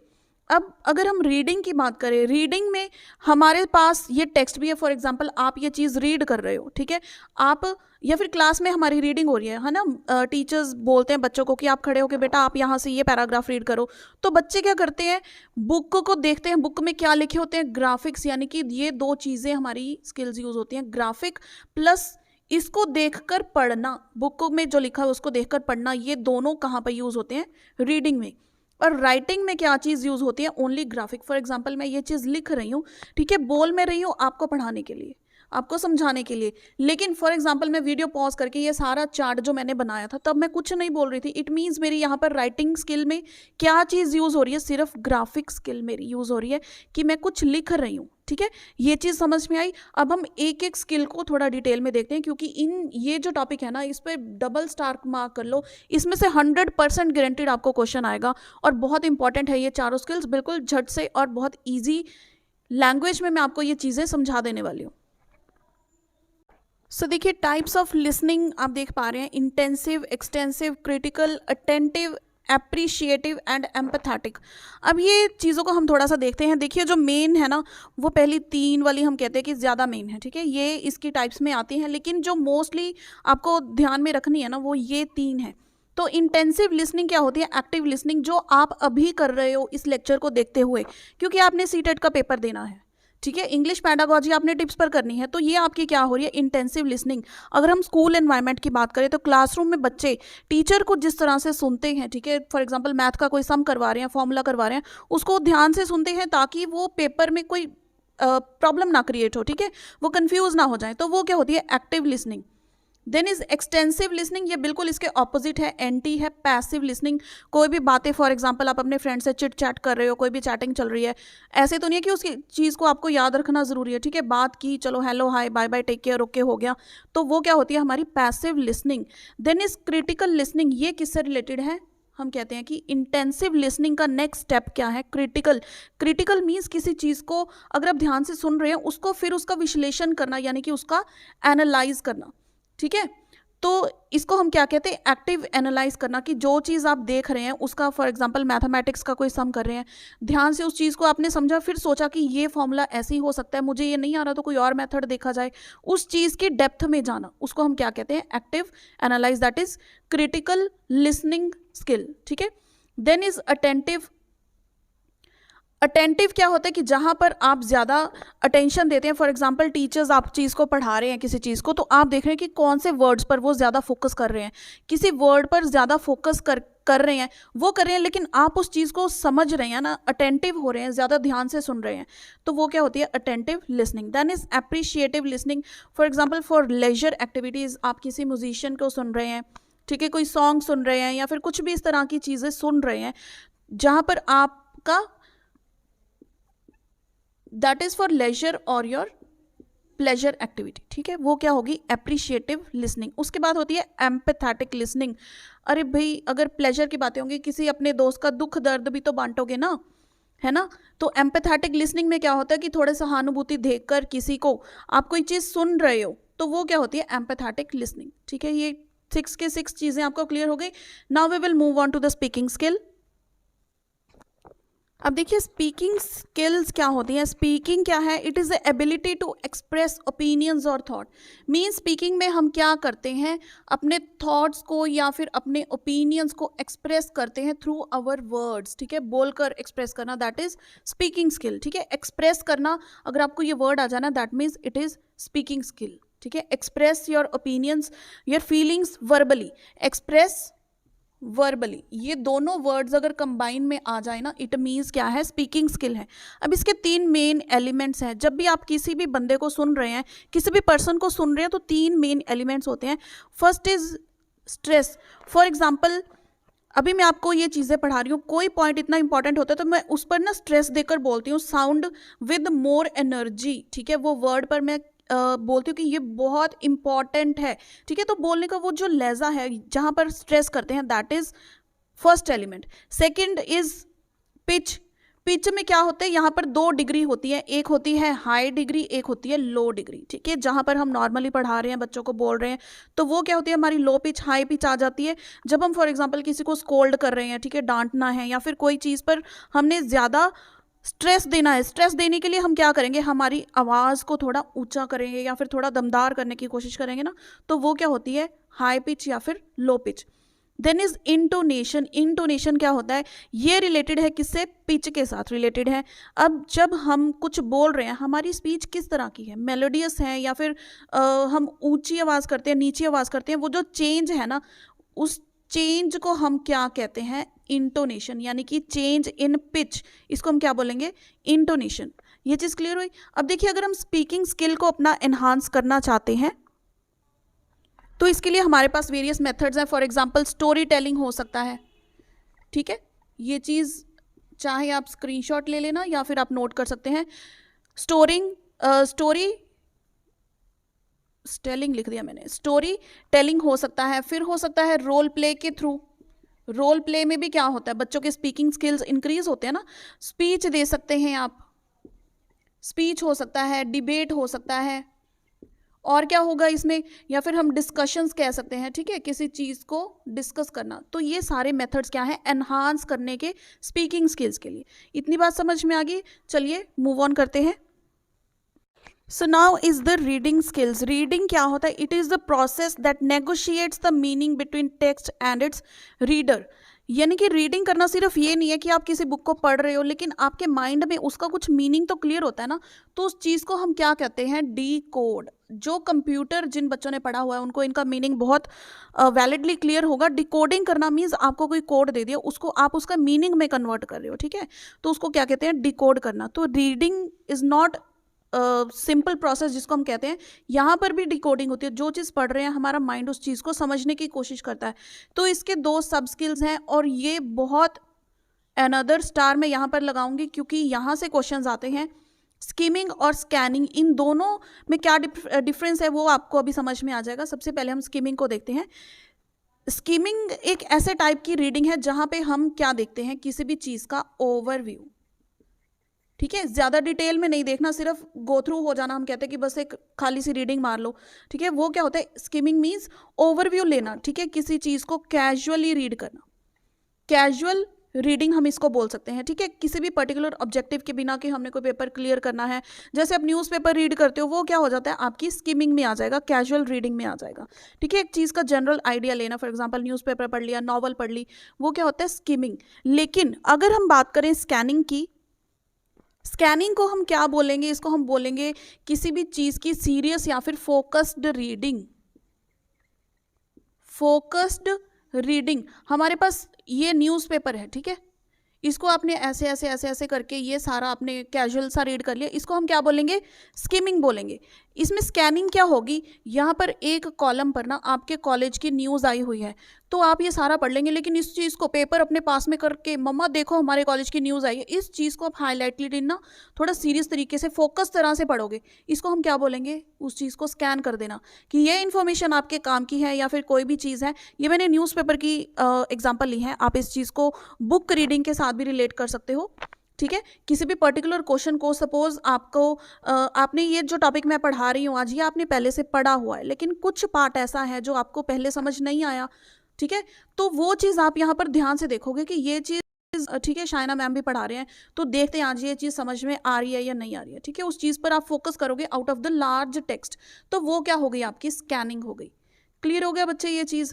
अब अगर हम रीडिंग की बात करें, रीडिंग में हमारे पास ये टेक्स्ट भी है। फॉर एग्जांपल, आप ये चीज़ रीड कर रहे हो, ठीक है, आप या फिर क्लास में हमारी रीडिंग हो रही है ना, टीचर्स बोलते हैं बच्चों को कि आप खड़े होकर बेटा आप यहाँ से ये पैराग्राफ रीड करो, तो बच्चे क्या करते हैं, बुक को देखते हैं, बुक में क्या लिखे होते हैं, ग्राफिक्स, यानी कि ये 2 चीज़ें हमारी स्किल्स यूज़ होती हैं, ग्राफिक प्लस इसको देखकर पढ़ना, बुक में जो लिखा है उसको देखकर पढ़ना, ये दोनों कहाँ पर यूज़ होते हैं, रीडिंग में। और राइटिंग में क्या चीज़ यूज़ होती है, ओनली ग्राफिक। फॉर एग्जांपल, मैं ये चीज़ लिख रही हूँ, ठीक है, बोल मैं रही हूँ आपको पढ़ाने के लिए, आपको समझाने के लिए, लेकिन फॉर एग्जांपल मैं वीडियो पॉज करके ये सारा चार्ट जो मैंने बनाया था, तब मैं कुछ नहीं बोल रही थी। इट मीन्स मेरी यहाँ पर राइटिंग स्किल में क्या चीज़ यूज़ हो रही है, सिर्फ ग्राफिक स्किल मेरी यूज़ हो रही है कि मैं कुछ लिख रही हूँ। ठीक है, ये चीज़ समझ में आई। अब हम एक एक स्किल को थोड़ा डिटेल में देखते हैं, क्योंकि ये जो टॉपिक है ना, इस पर डबल स्टार मार्क कर लो, इसमें से 100% गारंटीड आपको क्वेश्चन आएगा, और बहुत इंपॉर्टेंट है ये चारों स्किल्स। बिल्कुल झट से और बहुत ईजी लैंग्वेज में मैं आपको ये चीज़ें समझा देने वाली हूँ। सो देखिए, टाइप्स ऑफ लिसनिंग आप देख पा रहे हैं, intensive, extensive, critical, attentive, appreciative and empathetic. अब ये चीज़ों को हम थोड़ा सा देखते हैं। देखिए, जो मेन है ना, वो पहली 3 वाली हम कहते हैं कि ज़्यादा मेन है, ठीक है, ये इसकी टाइप्स में आती हैं, लेकिन जो मोस्टली आपको ध्यान में रखनी है ना, वो ये 3 है। तो इंटेंसिव लिसनिंग क्या होती है, एक्टिव लिसनिंग, जो आप अभी कर रहे हो इस लेक्चर को देखते हुए, क्योंकि आपने सीटेट का पेपर देना है, ठीक है, इंग्लिश पैडागॉजी आपने टिप्स पर करनी है, तो ये आपकी क्या हो रही है, इंटेंसिव लिसनिंग। अगर हम स्कूल एनवायरनमेंट की बात करें, तो क्लासरूम में बच्चे टीचर को जिस तरह से सुनते हैं, ठीक है, फॉर एग्जांपल मैथ का कोई सम करवा रहे हैं, फॉर्मूला करवा रहे हैं, उसको ध्यान से सुनते हैं, ताकि वो पेपर में कोई प्रॉब्लम ना क्रिएट हो, ठीक है, वो कंफ्यूज ना हो जाए, तो वो क्या होती है, active listening. Then is extensive listening, ये बिल्कुल इसके ऑपोजिट है, एंटी है पैसिव लिसनिंग। कोई भी बातें, फॉर एग्जांपल आप अपने फ्रेंड से चिट चैट कर रहे हो, कोई भी चैटिंग चल रही है, ऐसे तो नहीं है कि उसकी चीज़ को आपको याद रखना ज़रूरी है, ठीक है, बात की, चलो hello hi bye bye take care okay हो गया, तो वो क्या होती है हमारी passive listening. Then is critical listening, ये किससे रिलेटेड है, हम कहते हैं कि इंटेंसिव लिसनिंग का नेक्स्ट स्टेप क्या है, क्रिटिकल। क्रिटिकल मीन्स किसी चीज़ को अगर आप ध्यान से सुन रहे हैं उसको फिर उसका विश्लेषण करना, यानी कि उसका एनालाइज करना, ठीक है। तो इसको हम क्या कहते हैं, एक्टिव एनालाइज करना, कि जो चीज़ आप देख रहे हैं उसका, फॉर एग्जांपल मैथमेटिक्स का कोई सम कर रहे हैं, ध्यान से उस चीज़ को आपने समझा, फिर सोचा कि ये फॉर्मूला ऐसे ही हो सकता है, मुझे ये नहीं आ रहा तो कोई और मेथड देखा जाए, उस चीज़ की डेप्थ में जाना, उसको हम क्या कहते हैं, active analyse, that is critical listening skill, ठीक है। Then is attentive. अटेंटिव क्या होता है कि जहाँ पर आप ज़्यादा अटेंशन देते हैं, फॉर एग्जांपल टीचर्स आप चीज़ को पढ़ा रहे हैं किसी चीज़ को, तो आप देख रहे हैं कि कौन से वर्ड्स पर वो ज़्यादा फोकस कर रहे हैं, किसी वर्ड पर ज़्यादा फोकस कर रहे हैं, वो कर रहे हैं, लेकिन आप उस चीज़ को समझ रहे हैं ना, अटेंटिव हो रहे हैं, ज़्यादा ध्यान से सुन रहे हैं, तो वो क्या होती है, attentive listening. Then is appreciative listening, for example for leisure activities, आप किसी म्यूजिशियन को सुन रहे हैं, ठीक है, कोई सॉन्ग सुन रहे हैं या फिर कुछ भी इस तरह की चीज़ें सुन रहे हैं जहाँ पर आपका दैट इज फॉर लेजर और योर प्लेजर एक्टिविटी, ठीक है, वो क्या होगी, एप्रिशिएटिव लिसनिंग। उसके बाद होती है एम्पैथेटिक लिसनिंग। अरे भाई अगर प्लेजर की बातें होंगी, किसी अपने दोस्त का दुख दर्द भी तो बांटोगे ना, है ना, तो एम्पैथेटिक लिसनिंग में क्या होता है कि थोड़े सहानुभूति देखकर किसी को आप कोई चीज़ सुन रहे हो, तो वो क्या होती है, एम्पैथेटिक लिसनिंग, ठीक है। ये 6 के 6 चीज़ें आपको क्लियर हो गई। Now we will move on to the speaking skill. अब देखिए स्पीकिंग स्किल्स क्या होती हैं। स्पीकिंग क्या है, it is the ability to express opinions और थॉट। मीन स्पीकिंग में हम क्या करते हैं, अपने थॉट्स को या फिर अपने ओपिनियंस को एक्सप्रेस करते हैं थ्रू आवर वर्ड्स, ठीक है, बोलकर एक्सप्रेस करना, दैट इज स्पीकिंग स्किल, ठीक है। एक्सप्रेस करना, अगर आपको ये वर्ड आ जाना, that means it is speaking skill, ठीक है। Express your opinions, your feelings verbally, express verbally, ये दोनों वर्ड्स अगर कंबाइन में आ जाए ना, इट मीन्स क्या है, स्पीकिंग स्किल है। अब इसके 3 मेन एलिमेंट्स हैं। जब भी आप किसी भी बंदे को सुन रहे हैं, किसी भी पर्सन को सुन रहे हैं, तो 3 मेन एलिमेंट्स होते हैं। First is stress. For example अभी मैं आपको ये चीज़ें पढ़ा रही हूँ, कोई पॉइंट इतना इंपॉर्टेंट होता है तो मैं उस पर ना स्ट्रेस देकर बोलती हूँ, साउंड विद मोर एनर्जी, ठीक है, वो वर्ड पर मैं बोलती हूँ कि ये बहुत इंपॉर्टेंट है, ठीक है। तो बोलने का वो जो लहजा है जहाँ पर स्ट्रेस करते हैं, that is first element. Second is pitch. Pitch में क्या होता है, यहाँ पर 2 डिग्री होती है, एक होती है हाई डिग्री, एक होती है लो डिग्री, ठीक है। जहाँ पर हम नॉर्मली पढ़ा रहे हैं, बच्चों को बोल रहे हैं, तो वो क्या होती है, हमारी लो पिच, हाई पिच आ जाती है जब हम फॉर एग्जांपल किसी को स्कोल्ड कर रहे हैं, ठीक है, डांटना है या फिर कोई चीज़ पर हमने ज़्यादा स्ट्रेस देना है। स्ट्रेस देने के लिए हम क्या करेंगे, हमारी आवाज़ को थोड़ा ऊंचा करेंगे या फिर थोड़ा दमदार करने की कोशिश करेंगे ना, तो वो क्या होती है, हाई पिच या फिर low pitch. Then is intonation. Intonation क्या होता है, ये रिलेटेड है किससे, पिच के साथ रिलेटेड है। अब जब हम कुछ बोल रहे हैं, हमारी स्पीच किस तरह की है, मेलोडियस है या फिर हम ऊंची आवाज़ करते हैं, नीची आवाज़ करते हैं, वो जो चेंज है ना, उस चेंज को हम क्या कहते हैं, इंटोनेशन, यानी कि चेंज इन पिच, इसको हम क्या बोलेंगे, इंटोनेशन। ये चीज़ क्लियर हुई। अब देखिए अगर हम स्पीकिंग स्किल को अपना एनहांस करना चाहते हैं तो इसके लिए हमारे पास वेरियस मेथड्स हैं। फॉर एग्जांपल स्टोरी टेलिंग हो सकता है, ठीक है, ये चीज़ चाहे आप स्क्रीनशॉट ले लेना या फिर आप नोट कर सकते हैं। स्टोरी टेलिंग लिख दिया मैंने, स्टोरी टेलिंग हो सकता है। फिर हो सकता है रोल प्ले के थ्रू। रोल प्ले में भी क्या होता है, बच्चों के स्पीकिंग स्किल्स इंक्रीज होते हैं ना, स्पीच दे सकते हैं आप, स्पीच हो सकता है, डिबेट हो सकता है, और क्या होगा इसमें, या फिर हम डिस्कशंस कह सकते हैं, ठीक है, किसी चीज़ को डिस्कस करना। तो ये सारे मेथड्स क्या है, एनहांस करने के स्पीकिंग स्किल्स के लिए। इतनी बात समझ में आ गई, चलिए मूव ऑन करते हैं। So now is the reading skills. Reading क्या होता है, it is the process that negotiates the meaning between text and it's reader. यानी कि रीडिंग करना सिर्फ ये नहीं है कि आप किसी बुक को पढ़ रहे हो, लेकिन आपके माइंड में उसका कुछ मीनिंग तो क्लियर होता है ना, तो उस चीज़ को हम क्या कहते हैं, डी कोड। जो कंप्यूटर जिन बच्चों ने पढ़ा हुआ है उनको इनका मीनिंग बहुत वैलिडली क्लियर होगा। डिकोडिंग करना मीन्स आपको कोई कोड दे दिया, उसको आप उसका मीनिंग में कन्वर्ट कर रहे हो, ठीक है, तो उसको क्या कहते हैं, डिकोड करना। तो reading is not simple process जिसको हम कहते हैं, यहाँ पर भी डिकोडिंग होती है। जो चीज़ पढ़ रहे हैं हमारा माइंड उस चीज़ को समझने की कोशिश करता है। तो इसके 2 सब स्किल्स हैं और ये बहुत अनदर स्टार मैं यहाँ पर लगाऊंगी क्योंकि यहाँ से क्वेश्चंस आते हैं। स्कीमिंग और स्कैनिंग, इन दोनों में क्या डिफरेंस है वो आपको अभी समझ में आ जाएगा। सबसे पहले हम स्कीमिंग को देखते हैं। स्कीमिंग एक ऐसे टाइप की रीडिंग है जहाँ पे हम क्या देखते हैं, किसी भी चीज़ का ओवरव्यू, ठीक है, ज़्यादा डिटेल में नहीं देखना, सिर्फ गो थ्रू हो जाना। हम कहते हैं कि बस एक खाली सी रीडिंग मार लो, ठीक है। वो क्या होता है, स्कीमिंग मीन्स ओवरव्यू लेना, ठीक है, किसी चीज़ को कैजुअली रीड करना, कैजुअल रीडिंग हम इसको बोल सकते हैं, ठीक है। किसी भी पर्टिकुलर ऑब्जेक्टिव के बिना कि हमने कोई पेपर क्लियर करना है, जैसे आप न्यूज़पेपर रीड करते हो, वो क्या हो जाता है आपकी स्कीमिंग में आ जाएगा, कैजुअल रीडिंग में आ जाएगा, ठीक है। एक चीज़ का जनरल आइडिया लेना, फॉर एग्जांपल न्यूज़पेपर पढ़ लिया, नॉवल पढ़ ली, वो क्या होता है स्कीमिंग। लेकिन अगर हम बात करें स्कैनिंग की, स्कैनिंग को हम क्या बोलेंगे, इसको हम बोलेंगे किसी भी चीज़ की सीरियस या फिर फोकस्ड रीडिंग। फोकस्ड रीडिंग, हमारे पास ये न्यूज़पेपर है, ठीक है, इसको आपने ऐसे ऐसे ऐसे ऐसे करके ये सारा आपने कैजुअल सा रीड कर लिया, इसको हम क्या बोलेंगे, स्किमिंग बोलेंगे। इसमें स्कैनिंग क्या होगी, यहाँ पर एक कॉलम पर ना आपके कॉलेज की न्यूज़ आई हुई है, तो आप ये सारा पढ़ लेंगे, लेकिन इस चीज़ को पेपर अपने पास में करके, मम्मा देखो हमारे कॉलेज की न्यूज़ आई है, इस चीज़ को आप हाईलाइटली ना थोड़ा सीरियस तरीके से फोकस तरह से पढ़ोगे, इसको हम क्या बोलेंगे, उस चीज़ को स्कैन कर देना कि ये इन्फॉर्मेशन आपके काम की है या फिर कोई भी चीज़ है। ये मैंने न्यूज़पेपर की एग्जाम्पल ली है, आप इस चीज़ को बुक रीडिंग के साथ भी रिलेट कर सकते हो, ठीक है। किसी भी पर्टिकुलर क्वेश्चन को, सपोज आपको आपने ये जो टॉपिक मैं पढ़ा रही हूँ आज, ये आपने पहले से पढ़ा हुआ है, लेकिन कुछ पार्ट ऐसा है जो आपको पहले समझ नहीं आया, ठीक है, तो वो चीज़ आप यहाँ पर ध्यान से देखोगे कि ये चीज़, ठीक है, शाइना मैम भी पढ़ा रहे हैं, तो देखते हैं आज ये चीज़ समझ में आ रही है या नहीं आ रही है, ठीक है, उस चीज़ पर आप फोकस करोगे out of the large text, तो वो क्या हो गई, आपकी स्कैनिंग हो गई। क्लियर हो गया बच्चे ये चीज़।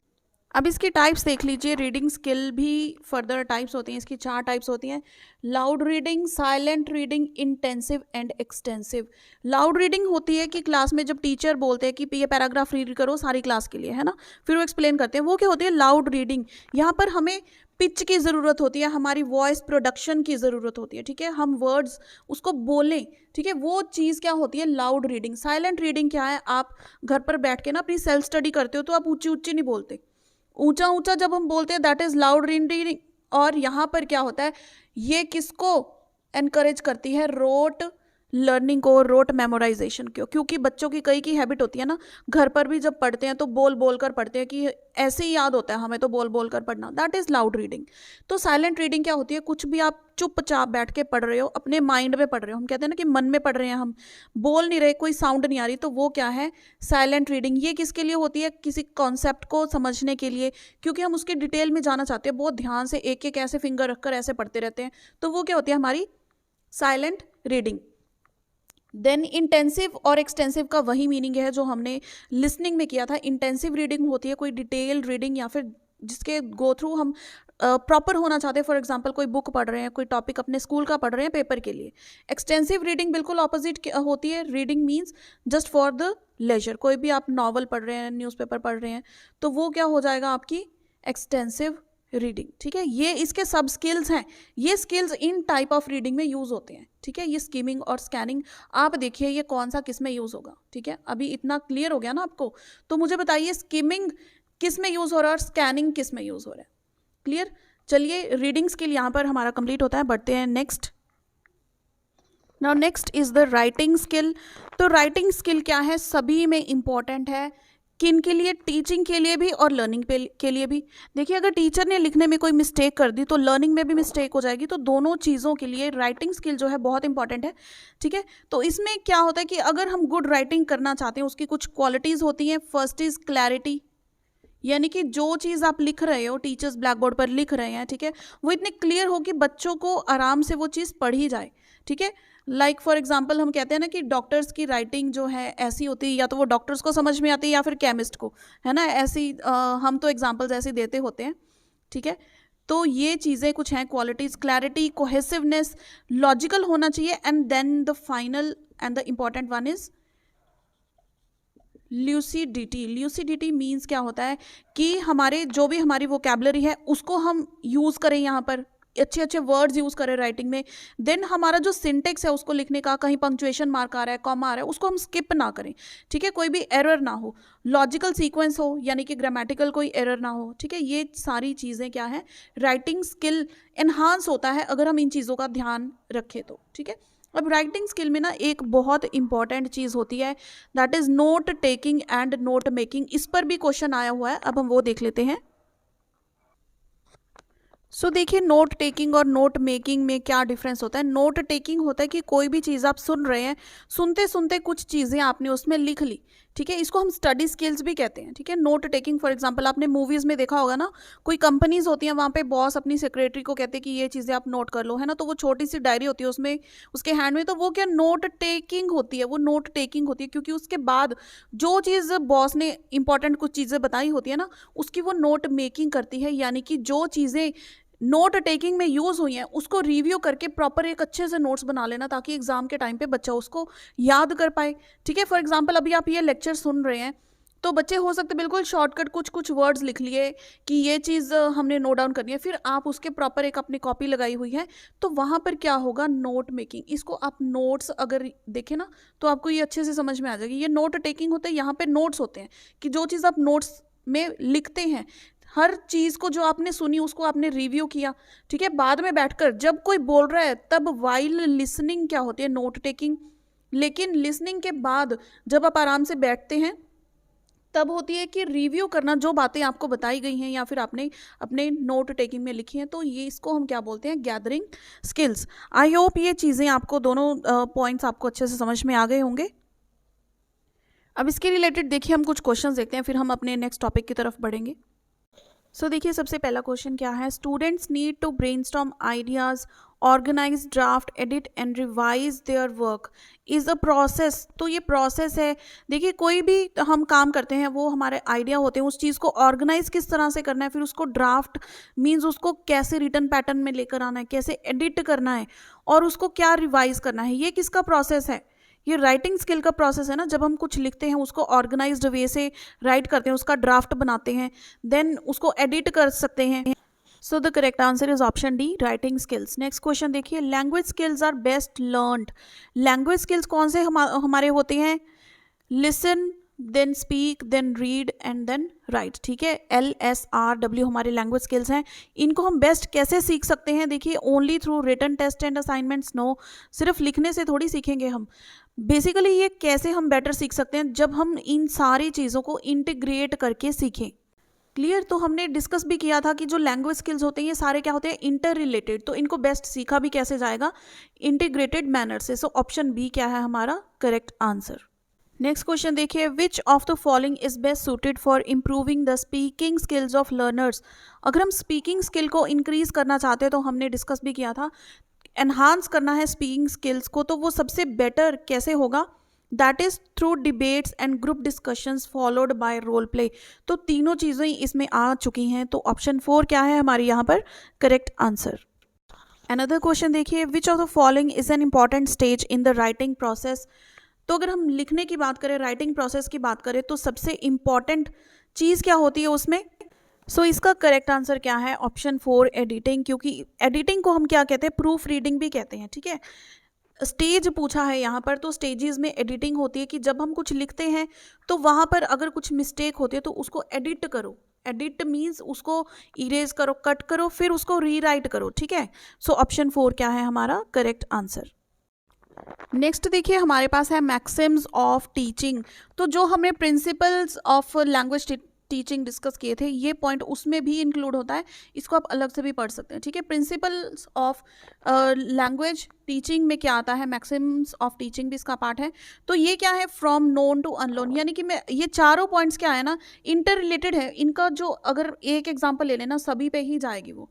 अब इसकी टाइप्स देख लीजिए, रीडिंग स्किल भी फर्दर टाइप्स होती हैं, इसकी 4 टाइप्स होती हैं। Loud reading, silent reading, intensive and extensive. Loud reading होती है कि क्लास में जब टीचर बोलते हैं कि ये पैराग्राफ रीड करो सारी क्लास के लिए, है ना, फिर वो एक्सप्लेन करते हैं, वो क्या होती है लाउड रीडिंग। यहाँ पर हमें पिच की ज़रूरत होती है, हमारी वॉइस प्रोडक्शन की ज़रूरत होती है, ठीक है, हम वर्ड्स उसको बोलें, ठीक है, वो चीज़ क्या होती है लाउड रीडिंग। साइलेंट रीडिंग क्या है, आप घर पर बैठ के ना अपनी सेल्फ स्टडी करते हो तो आप ऊंची ऊंची नहीं बोलते, ऊंचा ऊंचा जब हम बोलते हैं दैट इज लाउड रीडिंग। और यहाँ पर क्या होता है, ये किसको एनकरेज करती है, रोट लर्निंग को, रोट मेमोराइजेशन को, क्योंकि बच्चों की कई की हैबिट होती है ना, घर पर भी जब पढ़ते हैं तो बोल बोल कर पढ़ते हैं कि ऐसे ही याद होता है हमें तो बोल बोल कर पढ़ना, दैट इज लाउड रीडिंग। तो साइलेंट रीडिंग क्या होती है, कुछ भी आप चुपचाप बैठ के पढ़ रहे हो, अपने माइंड में पढ़ रहे हो, हम कहते हैं ना कि मन में पढ़ रहे हैं, हम बोल नहीं रहे, कोई साउंड नहीं आ रही, तो वो क्या है साइलेंट रीडिंग। ये किसके लिए होती है, किसी कॉन्सेप्ट को समझने के लिए, क्योंकि हम उसके डिटेल में जाना चाहते हैं, बहुत ध्यान से एक एक ऐसे फिंगर रखकर ऐसे पढ़ते रहते हैं, तो वो क्या होती है हमारी साइलेंट रीडिंग। देन इंटेंसिव और एक्सटेंसिव का वही मीनिंग है जो हमने लिसनिंग में किया था। इंटेंसिव रीडिंग होती है कोई डिटेल रीडिंग या फिर जिसके गो थ्रू हम प्रॉपर होना चाहते हैं, फॉर एग्जांपल कोई बुक पढ़ रहे हैं, कोई टॉपिक अपने स्कूल का पढ़ रहे हैं पेपर के लिए। एक्सटेंसिव रीडिंग बिल्कुल ऑपोजिट होती है, reading means just for the leisure, कोई भी आप नॉवल पढ़ रहे हैं, न्यूज़पेपर पढ़ रहे हैं, तो वो क्या हो जाएगा आपकी एक्सटेंसिव रीडिंग, ठीक है। ये इसके सब स्किल्स हैं, ये skills in type of reading में यूज होते हैं, ठीक है। ये स्कीमिंग और स्कैनिंग, आप देखिए ये कौन सा किस में यूज होगा, ठीक है। अभी इतना क्लियर हो गया ना आपको, तो मुझे बताइए स्कीमिंग किस में यूज हो रहा है और स्कैनिंग किस में यूज हो रहा है, क्लियर। चलिए रीडिंग स्किल यहाँ पर हमारा कंप्लीट होता है, बढ़ते हैं next. Now next is the writing skill. तो राइटिंग स्किल क्या है, सभी में इंपॉर्टेंट है, किन के लिए, टीचिंग के लिए भी और लर्निंग के लिए भी। देखिए अगर टीचर ने लिखने में कोई मिस्टेक कर दी तो लर्निंग में भी मिस्टेक हो जाएगी, तो दोनों चीज़ों के लिए राइटिंग स्किल जो है बहुत इंपॉर्टेंट है, ठीक है। तो इसमें क्या होता है कि अगर हम गुड राइटिंग करना चाहते हैं उसकी कुछ क्वालिटीज़ होती हैं। फर्स्ट इज़ क्लैरिटी, यानी कि जो चीज़ आप लिख रहे हो, टीचर्स ब्लैक बोर्ड पर लिख रहे हैं, ठीक है, वो इतने क्लियर हो कि बच्चों को आराम से वो चीज़ पढ़ी जाए, ठीक है। लाइक फॉर एग्जांपल हम कहते हैं ना कि डॉक्टर्स की राइटिंग जो है ऐसी होती है, या तो वो डॉक्टर्स को समझ में आती है या फिर केमिस्ट को, है ना, ऐसी हम तो एग्जांपल्स ऐसे देते होते हैं, ठीक है। तो ये चीज़ें कुछ हैं क्वालिटीज़, क्लैरिटी, कोहेसिवनेस, लॉजिकल होना चाहिए, and then the final and the important one is lucidity. Lucidity means क्या होता है कि हमारे जो भी हमारी वोकैबुलरी है उसको हम यूज़ करें यहाँ पर, अच्छे अच्छे वर्ड्स यूज़ करें राइटिंग में। देन हमारा जो सिंटेक्स है उसको लिखने का, कहीं पंक्चुएशन मार्क आ रहा है, कॉमा आ रहा है, उसको हम स्किप ना करें, ठीक है, कोई भी एरर ना हो, लॉजिकल सीक्वेंस हो, यानी कि ग्रामेटिकल कोई एरर ना हो, ठीक है। ये सारी चीज़ें क्या है, राइटिंग स्किल एनहांस होता है अगर हम इन चीज़ों का ध्यान रखें तो, ठीक है। अब राइटिंग स्किल में ना एक बहुत इंपॉर्टेंट चीज़ होती है, that is note taking and note making. इस पर भी क्वेश्चन आया हुआ है, अब हम वो देख लेते हैं। सो देखिए, नोट टेकिंग और नोट मेकिंग में क्या डिफरेंस होता है। नोट टेकिंग होता है कि कोई भी चीज़ आप सुन रहे हैं, सुनते सुनते कुछ चीज़ें आपने उसमें लिख ली, ठीक है, इसको हम स्टडी स्किल्स भी कहते हैं, ठीक है। नोट टेकिंग फॉर एग्जांपल आपने मूवीज़ में देखा होगा ना, कोई कंपनीज होती हैं, वहाँ पे बॉस अपनी सेक्रेटरी को कहते हैं कि ये चीज़ें आप नोट कर लो, है ना, तो वो छोटी सी डायरी होती है उसमें उसके हैंड में, तो वो क्या नोट टेकिंग होती है, वो नोट टेकिंग होती है, क्योंकि उसके बाद जो चीज़ बॉस ने इंपॉर्टेंट कुछ चीज़ें बताई होती है ना, उसकी वो नोट मेकिंग करती है, यानी कि जो चीज़ें नोट टेकिंग में यूज़ हुई हैं उसको रिव्यू करके प्रॉपर एक अच्छे से नोट्स बना लेना, ताकि एग्जाम के टाइम पे बच्चा उसको याद कर पाए, ठीक है। फॉर एग्जांपल अभी आप ये लेक्चर सुन रहे हैं, तो बच्चे हो सकते बिल्कुल शॉर्टकट कुछ कुछ वर्ड्स लिख लिए कि ये चीज़ हमने नोट डाउन करनी है, फिर आप उसके प्रॉपर एक अपनी कॉपी लगाई हुई है, तो वहाँ पर क्या होगा, नोट मेकिंग। इसको आप नोट्स अगर देखें ना, तो आपको ये अच्छे से समझ में आ जाएगी, ये नोट टेकिंग होता है। यहाँ पे नोट्स होते हैं कि जो चीज़ आप नोट्स में लिखते हैं, हर चीज़ को जो आपने सुनी उसको आपने रिव्यू किया, ठीक है, बाद में बैठकर जब कोई बोल रहा है तब वाइल लिसनिंग क्या होती है, नोट टेकिंग। लेकिन लिसनिंग के बाद जब आप आराम से बैठते हैं तब होती है कि रिव्यू करना, जो बातें आपको बताई गई हैं या फिर आपने अपने नोट टेकिंग में लिखी हैं, तो ये इसको हम क्या बोलते हैं, गैदरिंग स्किल्स। आई होप ये चीज़ें आपको दोनों पॉइंट्स आपको अच्छे से समझ में आ गए होंगे। अब इसके रिलेटेड देखिए हम कुछ क्वेश्चंस देखते हैं, फिर हम अपने नेक्स्ट टॉपिक की तरफ बढ़ेंगे। सो देखिए, सबसे पहला क्वेश्चन क्या है, students need to brainstorm ideas, organise, draft, edit and revise their work is a process. तो ये प्रोसेस है। देखिए, कोई भी हम काम करते हैं वो हमारे आइडिया होते हैं, उस चीज़ को ऑर्गेनाइज किस तरह से करना है, फिर उसको ड्राफ्ट मीन्स उसको कैसे रिटन पैटर्न में लेकर आना है, कैसे एडिट करना है, और उसको क्या रिवाइज करना है, ये किसका प्रोसेस है, ये राइटिंग स्किल का प्रोसेस है ना। जब हम कुछ लिखते हैं उसको ऑर्गेनाइज्ड वे से राइट करते हैं, उसका ड्राफ्ट बनाते हैं, देन उसको एडिट कर सकते हैं। So the correct answer is option D, writing skills. Next question देखिए, language skills are best learned. Language skills कौन से हमारे होते हैं, listen, then speak, then read and then write, ठीक है। LSRW हमारे लैंग्वेज स्किल्स हैं। इनको हम बेस्ट कैसे सीख सकते हैं, देखिए, only through written test and assignments, no, सिर्फ लिखने से थोड़ी सीखेंगे हम। बेसिकली ये कैसे हम बेटर सीख सकते हैं, जब हम इन सारी चीज़ों को इंटीग्रेट करके सीखें। क्लियर, तो हमने डिस्कस भी किया था कि जो लैंग्वेज स्किल्स होते हैं ये सारे क्या होते हैं, इंटर रिलेटेड, तो इनको बेस्ट सीखा भी कैसे जाएगा, इंटीग्रेटेड मैनर से। सो ऑप्शन बी क्या है हमारा करेक्ट आंसर। नेक्स्ट क्वेश्चन देखिए, which of the following is best suited for improving the speaking skills of learners. अगर हम स्पीकिंग स्किल को इंक्रीज करना चाहते हैं, तो हमने डिस्कस भी किया था, एनहांस करना है स्पीकिंग स्किल्स को, तो वो सबसे बेटर कैसे होगा, that is through debates and group discussions followed by role play. तो तीनों चीज़ें इसमें आ चुकी हैं, तो ऑप्शन 4 क्या है हमारी यहाँ पर करेक्ट आंसर। अनदर क्वेश्चन देखिए, which of the following is an important stage in the writing process. तो अगर हम लिखने की बात करें, राइटिंग प्रोसेस की बात करें, तो सबसे इंपॉर्टेंट चीज़ क्या होती है उसमें। सो इसका करेक्ट आंसर क्या है, ऑप्शन 4 एडिटिंग, क्योंकि एडिटिंग को हम क्या कहते हैं, प्रूफ रीडिंग भी कहते हैं, ठीक है। स्टेज पूछा है यहाँ पर, तो स्टेजेस में एडिटिंग होती है कि जब हम कुछ लिखते हैं तो वहाँ पर अगर कुछ मिस्टेक होती है तो उसको एडिट करो। एडिट मीन्स उसको इरेज करो, कट करो, फिर उसको रीराइट करो, ठीक है। सो ऑप्शन 4 क्या है हमारा करेक्ट आंसर। नेक्स्ट देखिए, हमारे पास है मैक्सिम्स ऑफ टीचिंग। तो जो हमने principles of language teaching discuss किए थे, ये पॉइंट उसमें भी इंक्लूड होता है, इसको आप अलग से भी पढ़ सकते हैं, ठीक है। प्रिंसिपल्स ऑफ लैंग्वेज टीचिंग में क्या आता है, मैक्सिम्स ऑफ टीचिंग भी इसका पार्ट है। तो ये क्या है, फ्रॉम नोन टू अननोन, यानी कि मैं ये चारों पॉइंट्स क्या है ना, इंटर रिलेटेड है। इनका जो अगर एक एग्जाम्पल ले लेना, सभी पे ही जाएगी वो।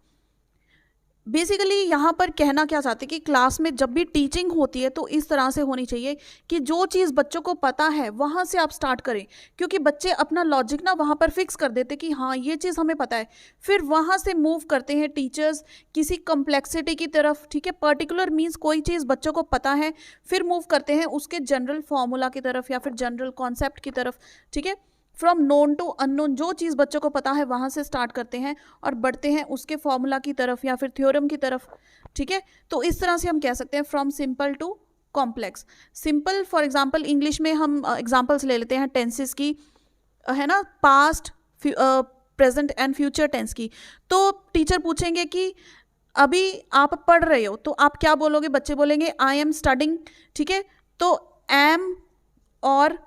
बेसिकली यहाँ पर कहना क्या चाहते हैं कि क्लास में जब भी टीचिंग होती है तो इस तरह से होनी चाहिए कि जो चीज़ बच्चों को पता है वहाँ से आप स्टार्ट करें, क्योंकि बच्चे अपना लॉजिक ना वहाँ पर फिक्स कर देते कि हाँ ये चीज़ हमें पता है, फिर वहाँ से मूव करते हैं टीचर्स किसी कम्प्लेक्सिटी की तरफ, ठीक है। पर्टिकुलर मीन्स कोई चीज़ बच्चों को पता है, फिर मूव करते हैं उसके जनरल फॉर्मूला की तरफ या फिर जनरल कॉन्सेप्ट की तरफ, ठीक है। फ्रॉम नोन टू अननोन, जो चीज़ बच्चों को पता है वहाँ से स्टार्ट करते हैं और बढ़ते हैं उसके फॉर्मूला की तरफ या फिर थ्योरम की तरफ, ठीक है। तो इस तरह से हम कह सकते हैं from simple to complex. Simple for example English में हम एग्जांपल्स ले लेते हैं टेंसेस की, है ना, past, present and future tense की। तो टीचर पूछेंगे कि अभी आप पढ़ रहे हो, तो आप क्या बोलोगे? बच्चे बोलेंगे आई एम स्टडिंग, ठीक है। तो एम और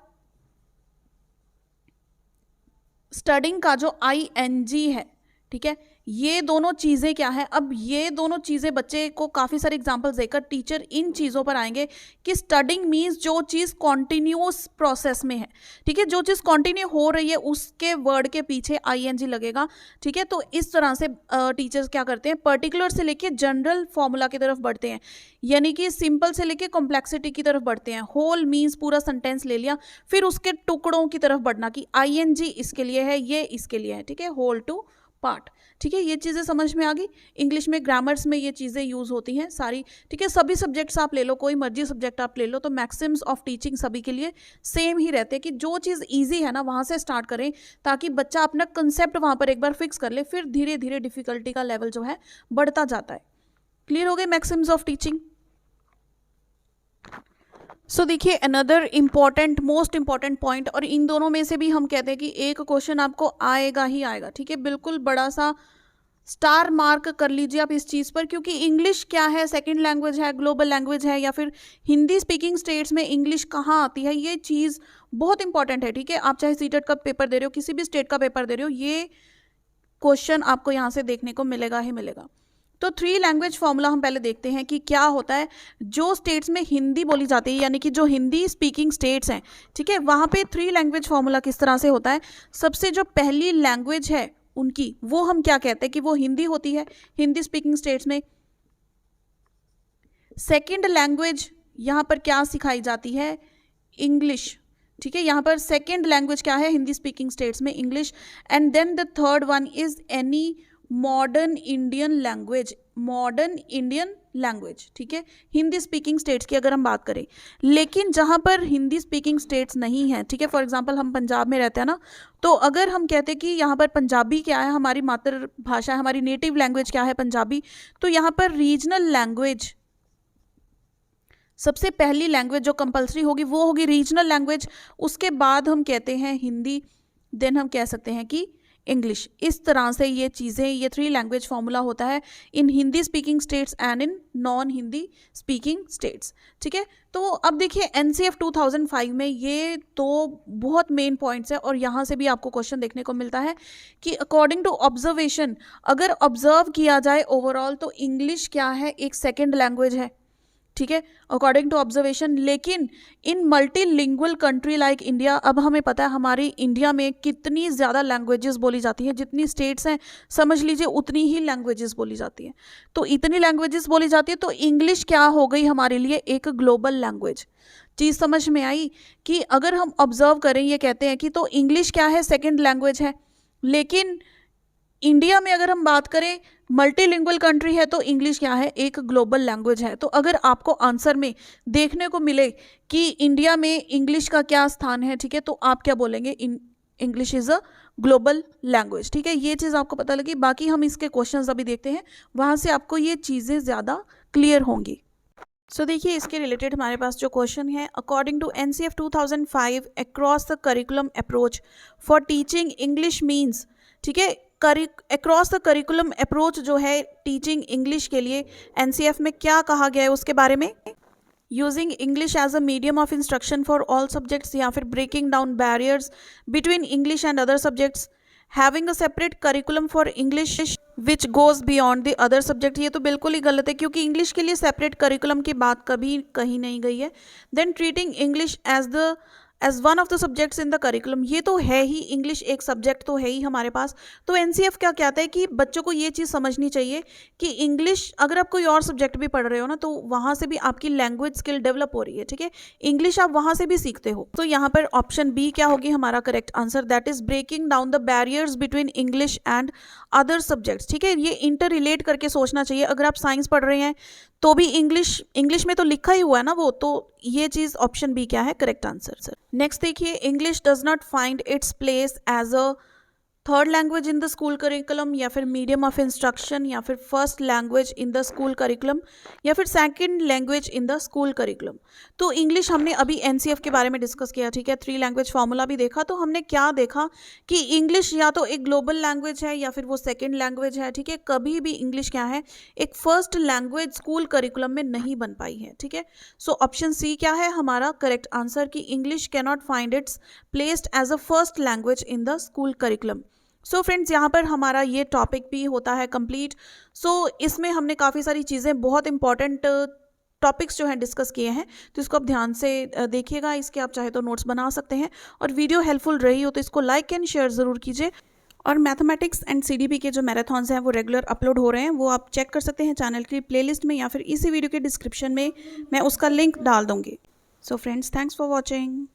स्टडिंग का जो ING है, ठीक है, ये दोनों चीज़ें क्या है? अब ये दोनों चीज़ें बच्चे को काफ़ी सारे एग्जांपल्स देकर टीचर इन चीज़ों पर आएंगे कि स्टडिंग मीन्स जो चीज़ कॉन्टिन्यूस प्रोसेस में है, ठीक है, जो चीज़ कॉन्टिन्यू हो रही है उसके वर्ड के पीछे ING लगेगा, ठीक है। तो इस तरह से टीचर्स क्या करते हैं, पर्टिकुलर से लेके जनरल फॉर्मूला की तरफ बढ़ते हैं, यानी कि सिंपल से लेके कॉम्प्लेक्सिटी की तरफ बढ़ते हैं। होल मीन्स पूरा सेंटेंस ले लिया, फिर उसके टुकड़ों की तरफ बढ़ना कि ING इसके लिए है, ये इसके लिए है, ठीक है, होल टू पार्ट, ठीक है। ये चीज़ें समझ में आ गई। इंग्लिश में ग्रामर्स में ये चीज़ें यूज़ होती हैं सारी, ठीक है। सभी सब्जेक्ट्स आप ले लो, कोई मर्जी सब्जेक्ट आप ले लो, तो मैक्सिम्स ऑफ टीचिंग सभी के लिए सेम ही रहते हैं कि जो चीज़ ईजी है ना वहाँ से स्टार्ट करें, ताकि बच्चा अपना कंसेप्ट वहाँ पर एक बार फिक्स कर ले, फिर धीरे धीरे डिफिकल्टी का लेवल जो है बढ़ता जाता है। क्लियर हो गए मैक्सिम्स ऑफ टीचिंग? सो देखिए another important, most important point, और इन दोनों में से भी हम कहते हैं कि एक क्वेश्चन आपको आएगा ही आएगा, ठीक है। बिल्कुल बड़ा सा स्टार मार्क कर लीजिए आप इस चीज़ पर, क्योंकि इंग्लिश क्या है, सेकंड लैंग्वेज है, ग्लोबल लैंग्वेज है, या फिर हिंदी स्पीकिंग स्टेट्स में इंग्लिश कहाँ आती है, ये चीज़ बहुत इंपॉर्टेंट है, ठीक है। आप चाहे सीटेट का पेपर दे रहे हो, किसी भी स्टेट का पेपर दे रहे हो, ये क्वेश्चन आपको यहाँ से देखने को मिलेगा ही मिलेगा। तो 3 लैंग्वेज फॉर्मूला हम पहले देखते हैं कि क्या होता है। जो स्टेट्स में हिंदी बोली जाती है, यानी कि जो हिंदी स्पीकिंग स्टेट्स हैं, ठीक है, वहाँ पे 3 लैंग्वेज फॉर्मूला किस तरह से होता है। सबसे जो पहली लैंग्वेज है उनकी, वो हम क्या कहते हैं कि वो हिंदी होती है हिंदी स्पीकिंग स्टेट्स में। सेकेंड लैंग्वेज यहाँ पर क्या सिखाई जाती है? इंग्लिश, ठीक है। यहाँ पर सेकेंड लैंग्वेज क्या है हिंदी स्पीकिंग स्टेट्स में? English. And then the third one is any modern Indian language, modern Indian language, ठीक है, हिंदी स्पीकिंग स्टेट्स की अगर हम बात करें। लेकिन जहाँ पर हिंदी स्पीकिंग स्टेट्स नहीं है, ठीक है, फॉर एग्जांपल हम पंजाब में रहते हैं ना, तो अगर हम कहते हैं कि यहाँ पर पंजाबी क्या है, हमारी मातृभाषा है, हमारी नेटिव लैंग्वेज क्या है, पंजाबी, तो यहाँ पर रीजनल लैंग्वेज, सबसे पहली लैंग्वेज जो कंपलसरी होगी वो होगी रीजनल लैंग्वेज। उसके बाद हम कहते हैं हिंदी, देन हम कह सकते हैं कि इंग्लिश। इस तरह से ये चीज़ें, ये 3 लैंग्वेज फॉर्मूला होता है in Hindi speaking states and in non Hindi speaking states, ठीक है। तो अब देखिए NCF 2005 में ये तो बहुत मेन पॉइंट्स है, और यहाँ से भी आपको क्वेश्चन देखने को मिलता है कि अकॉर्डिंग टू ऑब्जर्वेशन, अगर ऑब्जर्व किया जाए ओवरऑल, तो इंग्लिश क्या है, एक सेकेंड लैंग्वेज है, ठीक है, अकॉर्डिंग टू ऑब्जर्वेशन। लेकिन in multilingual country like India, अब हमें पता है हमारी इंडिया में कितनी ज़्यादा लैंग्वेजेस बोली जाती हैं, जितनी स्टेट्स हैं समझ लीजिए उतनी ही लैंग्वेजेस बोली जाती हैं। तो इतनी लैंग्वेजेस बोली जाती है, तो इंग्लिश क्या हो गई हमारे लिए, एक ग्लोबल लैंग्वेज। चीज़ समझ में आई कि अगर हम ऑब्जर्व करें, ये कहते हैं कि तो इंग्लिश क्या है, सेकेंड लैंग्वेज है, लेकिन इंडिया में अगर हम बात करें मल्टीलिंगुअल कंट्री है, तो इंग्लिश क्या है, एक ग्लोबल लैंग्वेज है। तो अगर आपको आंसर में देखने को मिले कि इंडिया में इंग्लिश का क्या स्थान है, ठीक है, तो आप क्या बोलेंगे, English is a global language, ठीक है। ये चीज़ आपको पता लगी। बाकी हम इसके क्वेश्चंस अभी देखते हैं, वहाँ से आपको ये चीज़ें ज़्यादा क्लियर होंगी। सो देखिए इसके रिलेटेड हमारे पास जो क्वेश्चन है, according to NCF 2005 across the curriculum approach for teaching English means, ठीक है, अक्रॉस द करिकुलम अप्रोच जो है टीचिंग इंग्लिश के लिए NCF में क्या कहा गया है उसके बारे में। Using English as a medium of instruction for all subjects, या फिर breaking down barriers between English and other subjects, having a separate curriculum for English which goes beyond the other subject. ये तो बिल्कुल ही गलत है, क्योंकि इंग्लिश के लिए सेपरेट करिकुलम की बात कभी कहीं नहीं गई है। Then treating English as one of the subjects in the curriculum, ये तो है ही, इंग्लिश एक सब्जेक्ट तो है ही हमारे पास। तो NCF क्या कहता है कि बच्चों को ये चीज़ समझनी चाहिए कि इंग्लिश, अगर आप कोई और सब्जेक्ट भी पढ़ रहे हो ना, तो वहाँ से भी आपकी लैंग्वेज स्किल डेवलप हो रही है, ठीक है, इंग्लिश आप वहाँ से भी सीखते हो। तो यहाँ पर ऑप्शन बी क्या होगी हमारा correct answer, that is breaking down the barriers between English and other subjects, ठीक है। ये इंटर रिलेट करके सोचना चाहिए। अगर आप साइंस पढ़ रहे हैं तो भी इंग्लिश में तो लिखा ही हुआ है ना वो, तो ये चीज़ ऑप्शन बी क्या है करेक्ट आंसर सर। नेक्स्ट देखिए, English does not find its place as a third language in the school curriculum, या फिर मीडियम ऑफ इंस्ट्रक्शन, या फिर first language in the school curriculum, या फिर second language in the school curriculum. तो English हमने अभी एनसीएफ के बारे में डिस्कस किया, ठीक है, 3 लैंग्वेज फार्मूला भी देखा। तो हमने क्या देखा कि इंग्लिश या तो एक ग्लोबल लैंग्वेज है या फिर वो सेकेंड लैंग्वेज है, ठीक है। कभी भी इंग्लिश क्या है, एक फर्स्ट लैंग्वेज स्कूल करिकुलम में नहीं बन पाई है, ठीक है। सो ऑप्शन सी क्या है हमारा करेक्ट आंसर, कि English can not find its placed as a first language in the school curriculum. So friends, यहाँ पर हमारा ये टॉपिक भी होता है कंप्लीट। सो इसमें हमने काफ़ी सारी चीज़ें, बहुत इंपॉर्टेंट टॉपिक्स जो हैं डिस्कस किए हैं, तो इसको आप ध्यान से देखिएगा। इसके आप चाहे तो नोट्स बना सकते हैं, और वीडियो हेल्पफुल रही हो तो इसको लाइक एंड शेयर ज़रूर कीजिए। और मैथमेटिक्स एंड सीडीपी के जो मैराथन्स हैं वो रेगुलर अपलोड हो रहे हैं, वो आप चेक कर सकते हैं चैनल की प्लेलिस्ट में, या फिर इसी वीडियो के डिस्क्रिप्शन में मैं उसका लिंक डाल दूँगी। So friends, thanks for watching.